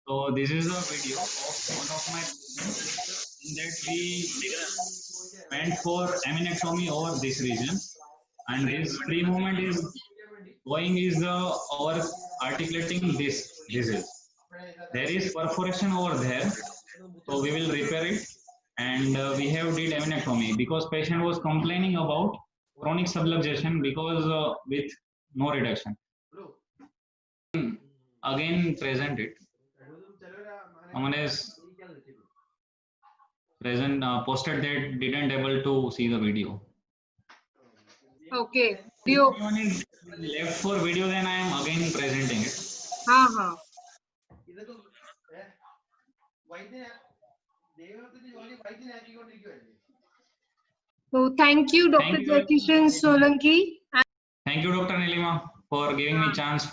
So this is a video of one of my patients in that we went for aminectomy over this region, and his free movement is going is our articulating this disease. There is perforation over there, so we will repair it, and we have did aminectomy because patient was complaining about chronic subluxation because with no reduction. Again present it. present posted that didn't able to see the video. Okay. If Video. anyone is left for video, then I am again presenting it. हाँ हाँ. So thank you, Dr. Thank you. Jayakishan Solanki. Thank you, Dr. Nilima, for giving me chance